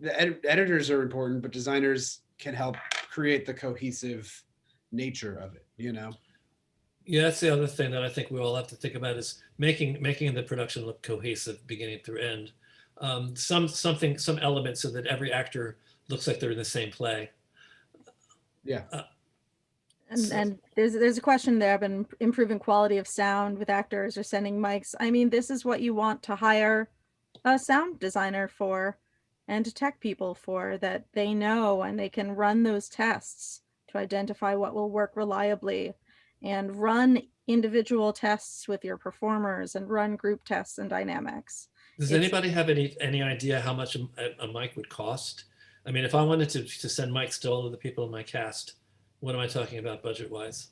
Speaker 2: editors are important, but designers can help create the cohesive nature of it, you know?
Speaker 1: Yeah, that's the other thing that I think we all have to think about, is making the production look cohesive beginning through end. Some elements so that every actor looks like they're in the same play.
Speaker 2: Yeah.
Speaker 3: And there's a question there. I've been improving quality of sound with actors or sending mics. I mean, this is what you want to hire a sound designer for, and to tech people for, that they know and they can run those tests to identify what will work reliably, and run individual tests with your performers, and run group tests and dynamics.
Speaker 1: Does anybody have any idea how much a mic would cost? I mean, if I wanted to send mics to all of the people in my cast, what am I talking about budget-wise?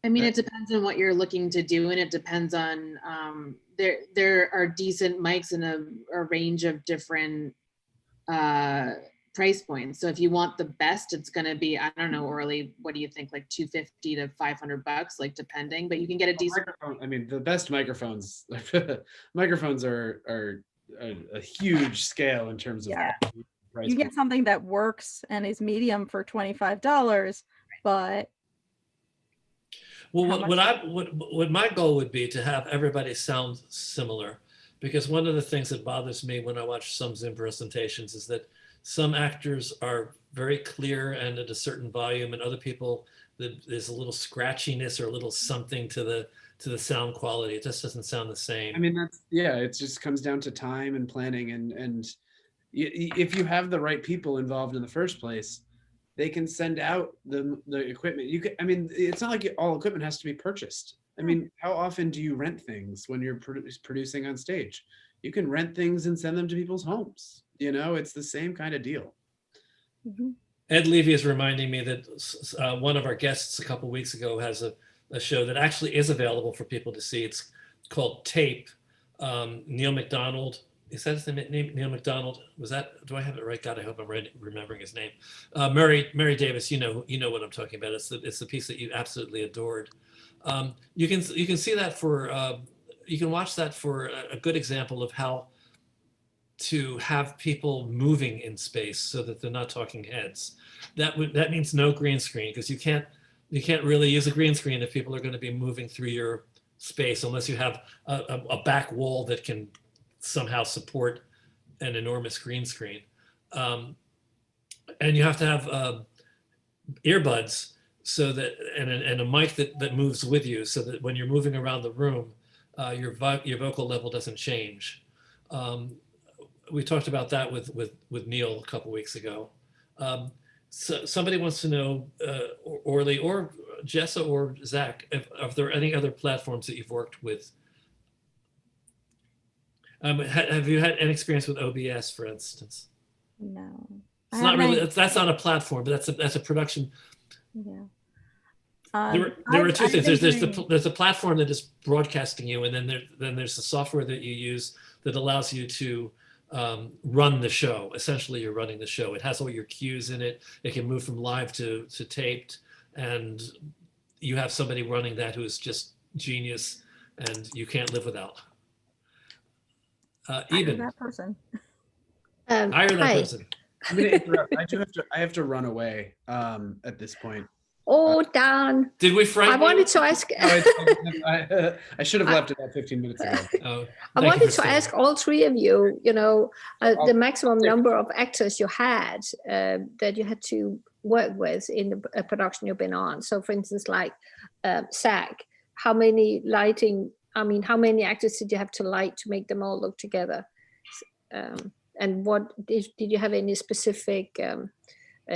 Speaker 4: I mean, it depends on what you're looking to do, and it depends on there are decent mics in a range of different price points. So if you want the best, it's going to be, I don't know, Orli, what do you think, like $250 to $500, like depending, but you can get a decent.
Speaker 2: I mean, the best microphones, microphones are a huge scale in terms of price.
Speaker 3: You get something that works and is medium for $25, but
Speaker 1: well, what my goal would be to have everybody sound similar, because one of the things that bothers me when I watch some Zoom presentations is that some actors are very clear and at a certain volume, and other people, there's a little scratchiness or a little something to the sound quality. It just doesn't sound the same.
Speaker 2: I mean, it just comes down to time and planning, and if you have the right people involved in the first place, they can send out the equipment. I mean, it's not like all equipment has to be purchased. I mean, how often do you rent things when you're producing on stage? You can rent things and send them to people's homes. You know, it's the same kind of deal.
Speaker 3: Mm-hmm.
Speaker 1: Ed Levy is reminding me that one of our guests a couple weeks ago has a show that actually is available for people to see. It's called Tape. Neil McDonald. Is that his name? Neil McDonald? Do I have it right? God, I hope I'm remembering his name. Mary Davis, you know what I'm talking about. It's the piece that you absolutely adored. You can see that for you can watch that for a good example of how to have people moving in space so that they're not talking heads. That means no green screen, because you can't really use a green screen if people are going to be moving through your space unless you have a back wall that can somehow support an enormous green screen. And you have to have earbuds so that and a mic that moves with you, so that when you're moving around the room, your vocal level doesn't change. We talked about that with Neil a couple weeks ago. So somebody wants to know, Orli or Jessa or Zach, if there are any other platforms that you've worked with. Have you had any experience with OBS, for instance?
Speaker 3: No.
Speaker 1: It's not really. That's not a platform, but that's a production.
Speaker 3: Yeah.
Speaker 1: There were two things. There's a platform that is broadcasting you, and then there's the software that you use that allows you to run the show. Essentially, you're running the show. It has all your cues in it. It can move from live to taped, and you have somebody running that who is just genius, and you can't live without. Even
Speaker 3: that person.
Speaker 1: hire that person.
Speaker 2: I'm gonna interrupt. I have to run away at this point.
Speaker 8: Oh, darn.
Speaker 1: Did we frighten
Speaker 8: I wanted
Speaker 1: you?
Speaker 8: to ask.
Speaker 2: I should have left about 15 minutes ago.
Speaker 1: Oh,
Speaker 8: I
Speaker 1: thank you
Speaker 8: wanted
Speaker 1: for
Speaker 8: to
Speaker 1: staying.
Speaker 8: ask all three of you, the maximum number of actors you had that you had to work with in the production you've been on. So for instance, like Zach, how many actors did you have to light to make them all look together? And what did you have any specific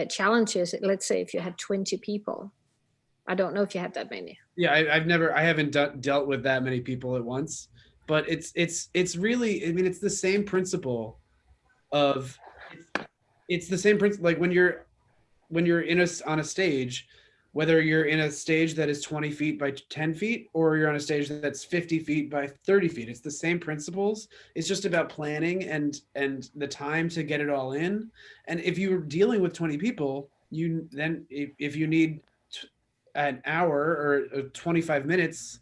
Speaker 8: challenges? Let's say if you had 20 people. I don't know if you had that many.
Speaker 2: Yeah, I haven't dealt with that many people at once, but it's really, I mean, it's the same principle of, it's the same principle, like when you're on a stage, whether you're in a stage that is 20 feet by 10 feet, or you're on a stage that's 50 feet by 30 feet, it's the same principles. It's just about planning and the time to get it all in. And if you're dealing with 20 people, if you need an hour or 25 minutes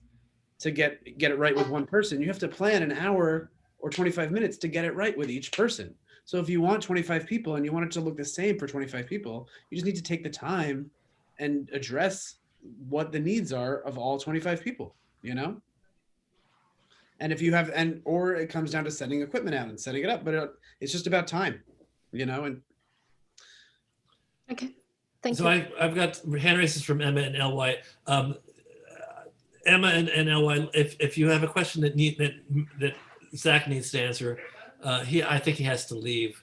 Speaker 2: to get it right with one person, you have to plan an hour or 25 minutes to get it right with each person. So if you want 25 people and you want it to look the same for 25 people, you just need to take the time and address what the needs are of all 25 people, And if you have, or it comes down to setting equipment out and setting it up, but it's just about time, and.
Speaker 8: Okay, thank you.
Speaker 1: So I've got hand raises from Emma and LY. Emma and LY, if you have a question that Zach needs to answer, I think he has to leave.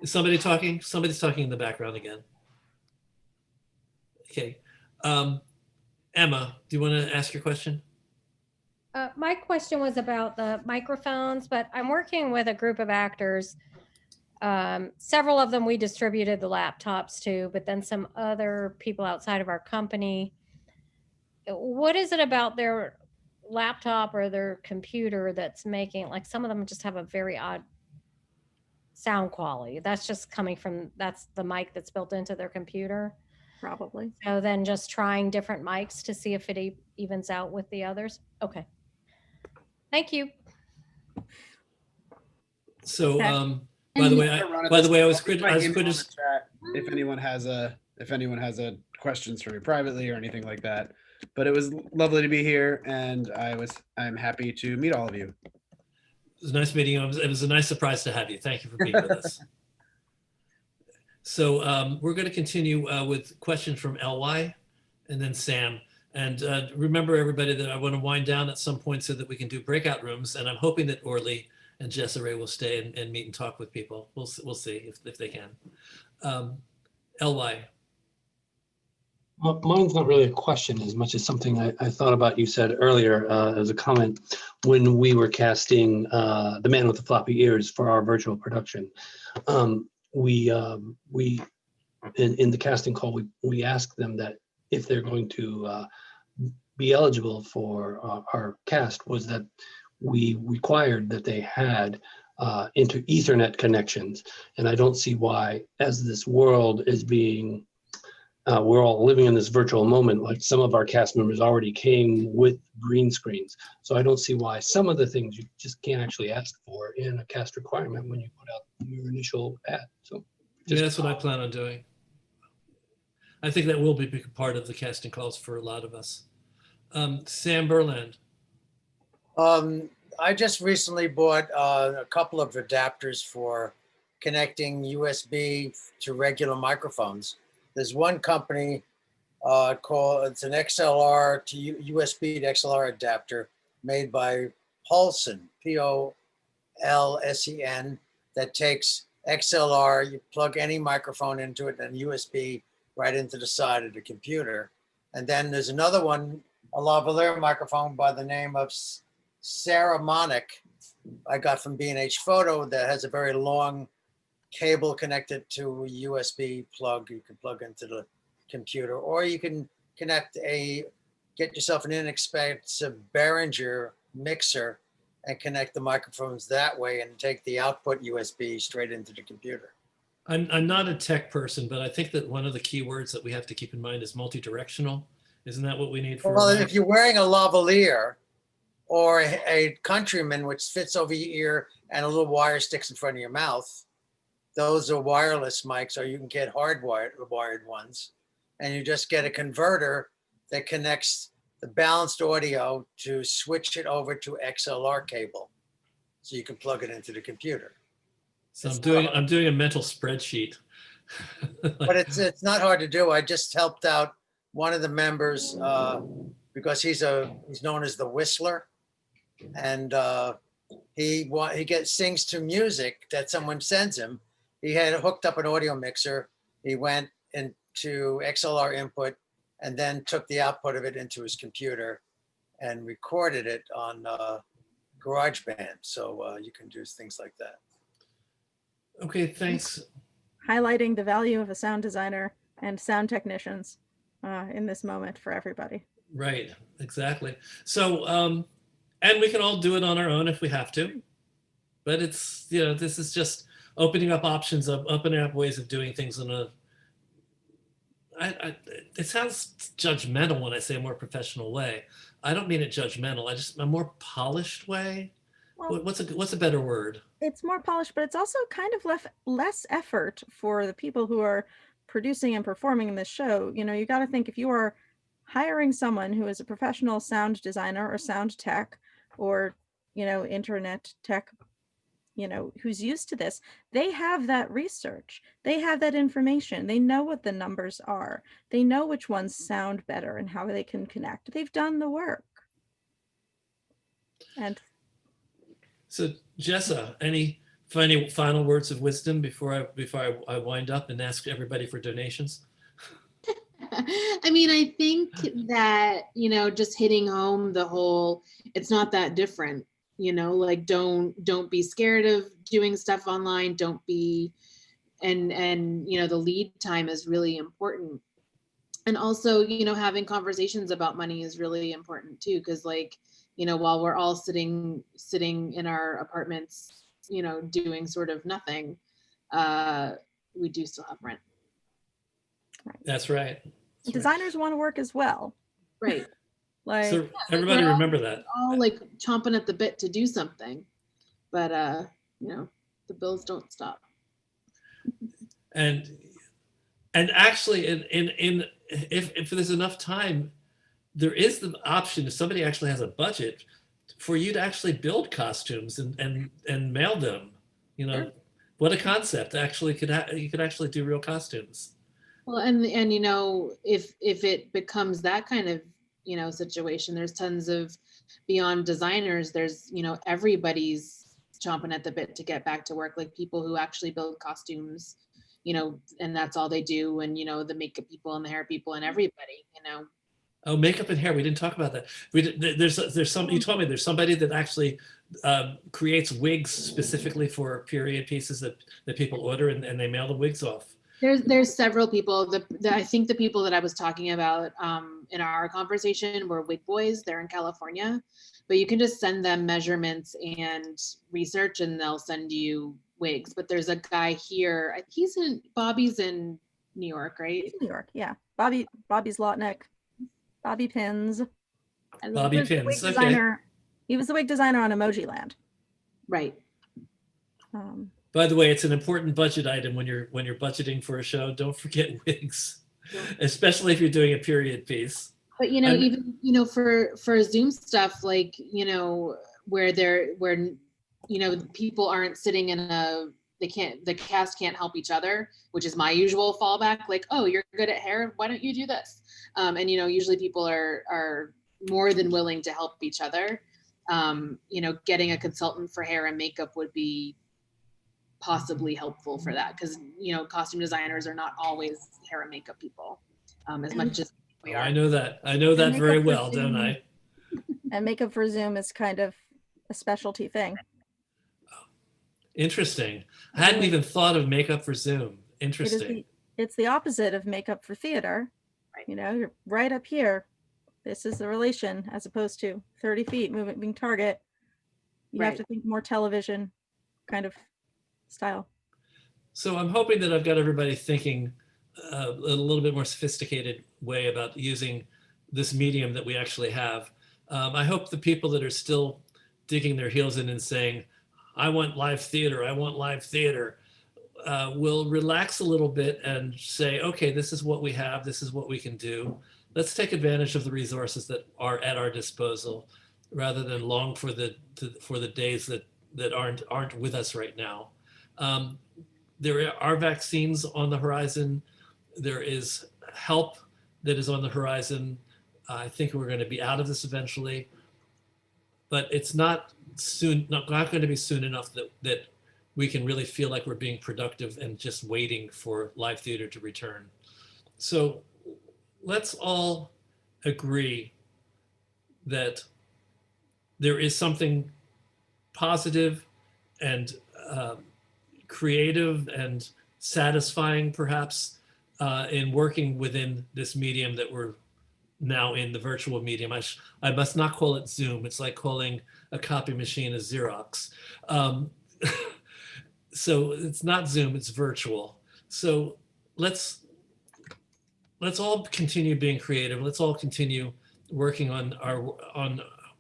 Speaker 1: Is somebody talking? Somebody's talking in the background again. Okay. Emma, do you want to ask your question?
Speaker 9: My question was about the microphones, but I'm working with a group of actors. Several of them we distributed the laptops to, but then some other people outside of our company. What is it about their laptop or their computer that's making, like some of them just have a very odd sound quality? That's just coming from, that's the mic that's built into their computer.
Speaker 3: Probably.
Speaker 9: So then just trying different mics to see if it evens out with the others. Okay. Thank you.
Speaker 1: So,
Speaker 3: Okay.
Speaker 1: by the way, I was good.
Speaker 2: If anyone has a questions for me privately or anything like that, but it was lovely to be here, and I'm happy to meet all of you.
Speaker 1: It was nice meeting you. It was a nice surprise to have you. Thank you for being with us. So we're going to continue with questions from LY and then Sam. And remember, everybody, that I want to wind down at some point so that we can do breakout rooms. And I'm hoping that Orli and Jessa-Raye will stay and meet and talk with people. We'll see if they can. LY.
Speaker 10: Well, mine's not really a question as much as something I thought about. You said earlier as a comment when we were casting The Man with the Floppy Ears for our virtual production. We in the casting call, we asked them that if they're going to be eligible for our cast, was that we required that they had into Ethernet connections. And I don't see why, as this world is being we're all living in this virtual moment. Like some of our cast members already came with green screens. So I don't see why some of the things you just can't actually ask for in a cast requirement when you put out your initial ad. So
Speaker 1: Yeah, that's what I plan on doing. I think that will be a big part of the casting calls for a lot of us. Sam Berland.
Speaker 11: I just recently bought a couple of adapters for connecting USB to regular microphones. There's one company it's an XLR to USB to XLR adapter made by Paulsen, P-O-L-S-E-N, that takes XLR, you plug any microphone into it, and USB right into the side of the computer. And then there's another one, a lavalier microphone by the name of Saramonic, I got from B&H Photo, that has a very long cable connected to a USB plug you can plug into the computer, or you can get yourself an inexpensive Behringer mixer and connect the microphones that way and take the output USB straight into the computer.
Speaker 1: I'm not a tech person, but I think that one of the key words that we have to keep in mind is multi-directional. Isn't that what we need for?
Speaker 11: Well, if you're wearing a lavalier or a Countryman, which fits over your ear and a little wire sticks in front of your mouth, those are wireless mics, or you can get wired ones. And you just get a converter that connects the balanced audio to switch it over to XLR cable. So you can plug it into the computer.
Speaker 1: So I'm doing a mental spreadsheet.
Speaker 11: But it's not hard to do. I just helped out one of the members because he's known as the Whistler, and he sings to music that someone sends him. He had hooked up an audio mixer. He went into XLR input and then took the output of it into his computer and recorded it on GarageBand. So you can do things like that.
Speaker 1: Okay, thanks.
Speaker 3: Highlighting the value of a sound designer and sound technicians in this moment for everybody.
Speaker 1: Right, exactly. So, and we can all do it on our own if we have to, but it's, this is just opening up options, opening up ways of doing things in it sounds judgmental when I say a more professional way. I don't mean it judgmental. A more polished way. Well, what's a better word?
Speaker 3: It's more polished, but it's also kind of less effort for the people who are producing and performing in this show. You got to think, if you are hiring someone who is a professional sound designer or sound tech or, internet tech, who's used to this, they have that research, they have that information, they know what the numbers are, they know which ones sound better and how they can connect. They've done the work. And
Speaker 1: so, Jessa, any final words of wisdom before I wind up and ask everybody for donations?
Speaker 4: I mean, I think that, just hitting home the whole, it's not that different, like don't be scared of doing stuff online. Don't be, and the lead time is really important. And also, having conversations about money is really important too. Cause while we're all sitting in our apartments, doing sort of nothing, we do still have rent.
Speaker 1: That's right.
Speaker 3: Designers want to work as well.
Speaker 4: Right.
Speaker 1: So everybody remember that.
Speaker 4: All chomping at the bit to do something, but the bills don't stop.
Speaker 1: And actually, if there's enough time, there is the option, if somebody actually has a budget, for you to actually build costumes and mail them.
Speaker 4: Sure.
Speaker 1: What a concept! Actually, you could actually do real costumes.
Speaker 4: Well, and if it becomes that kind of situation, there's tons of, beyond designers, there's everybody's chomping at the bit to get back to work, like people who actually build costumes, and that's all they do, and the makeup people and the hair people and everybody.
Speaker 1: Oh, makeup and hair. We didn't talk about that. There's some. You told me there's somebody that actually creates wigs specifically for period pieces that people order, and they mail the wigs off.
Speaker 4: There's several people. I think the people that I was talking about in our conversation were wig boys. They're in California, but you can just send them measurements and research, and they'll send you wigs. But there's a guy here. Bobby's in New York, right?
Speaker 3: New York, yeah. Bobby Zlotnick, Bobby Pins.
Speaker 4: And
Speaker 1: Bobby
Speaker 3: He was the wig
Speaker 1: Pins. Okay.
Speaker 3: designer. He was the wig designer on Emoji Land.
Speaker 4: right.
Speaker 1: By the way, it's an important budget item when you're budgeting for a show. Don't forget wigs, especially if you're doing a period piece.
Speaker 4: But even for Zoom stuff, like where people aren't sitting in the cast can't help each other, which is my usual fallback. Like, oh, you're good at hair, why don't you do this? And usually people are more than willing to help each other. Getting a consultant for hair and makeup would be possibly helpful for that, because costume designers are not always hair and makeup people, as much as we are.
Speaker 1: I know that very well, don't I?
Speaker 3: And makeup for Zoom is kind of a specialty thing.
Speaker 1: Interesting. I hadn't even thought of makeup for Zoom. Interesting.
Speaker 3: It's the opposite of makeup for theater.
Speaker 4: Right.
Speaker 3: You're right up here. This is the relation, as opposed to 30 feet moving target. You have to think more television kind of style.
Speaker 1: So I'm hoping that I've got everybody thinking a little bit more sophisticated way about using this medium that we actually have. I hope the people that are still digging their heels in and saying, I want live theater, will relax a little bit and say, okay, this is what we have, this is what we can do. Let's take advantage of the resources that are at our disposal, rather than long for the days that aren't with us right now. There are vaccines on the horizon. There is help that is on the horizon. I think we're going to be out of this eventually, but it's not going to be soon enough that we can really feel like we're being productive and just waiting for live theater to return. So let's all agree that there is something positive and creative and satisfying, perhaps, in working within this medium that we're now in, the virtual medium. I must not call it Zoom. It's like calling a copy machine a Xerox. So it's not Zoom, it's virtual. So let's all continue being creative. Let's all continue working on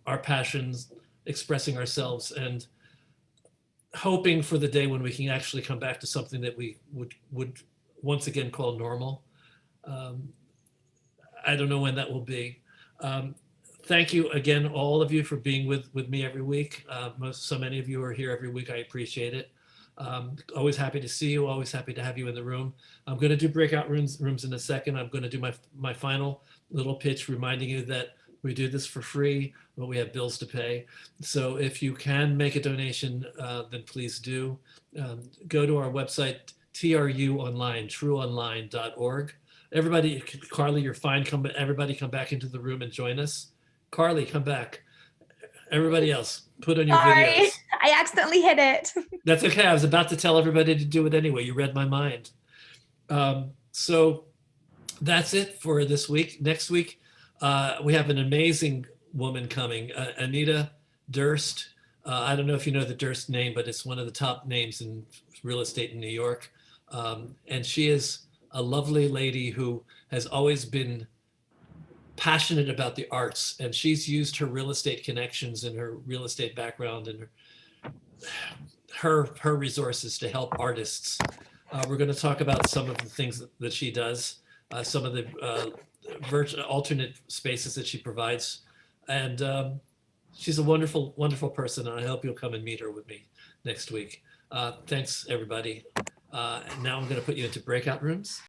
Speaker 1: our passions, expressing ourselves, and hoping for the day when we can actually come back to something that we would once again call normal. I don't know when that will be. Thank you again, all of you, for being with me every week. So many of you are here every week. I appreciate it. Always happy to see you. Always happy to have you in the room. I'm going to do breakout rooms in a second. I'm going to do my final little pitch, reminding you that we do this for free, but we have bills to pay. So if you can make a donation, then please do. Go to our website, TRU Online, trueonline.org. Everybody, Carly, you're fine. Everybody come back into the room and join us. Carly, come back. Everybody else, put on your videos.
Speaker 12: I accidentally hit it.
Speaker 1: That's okay. I was about to tell everybody to do it anyway. You read my mind. So that's it for this week. Next week, we have an amazing woman coming, Anita Durst. I don't know if you know the Durst name, but it's one of the top names in real estate in New York. And she is a lovely lady who has always been passionate about the arts, and she's used her real estate connections and her real estate background and her resources to help artists. We're going to talk about some of the things that she does, some of the virtual alternate spaces that she provides, and she's a wonderful, wonderful person, and I hope you'll come and meet her with me next week. Thanks, everybody. Now I'm going to put you into breakout rooms.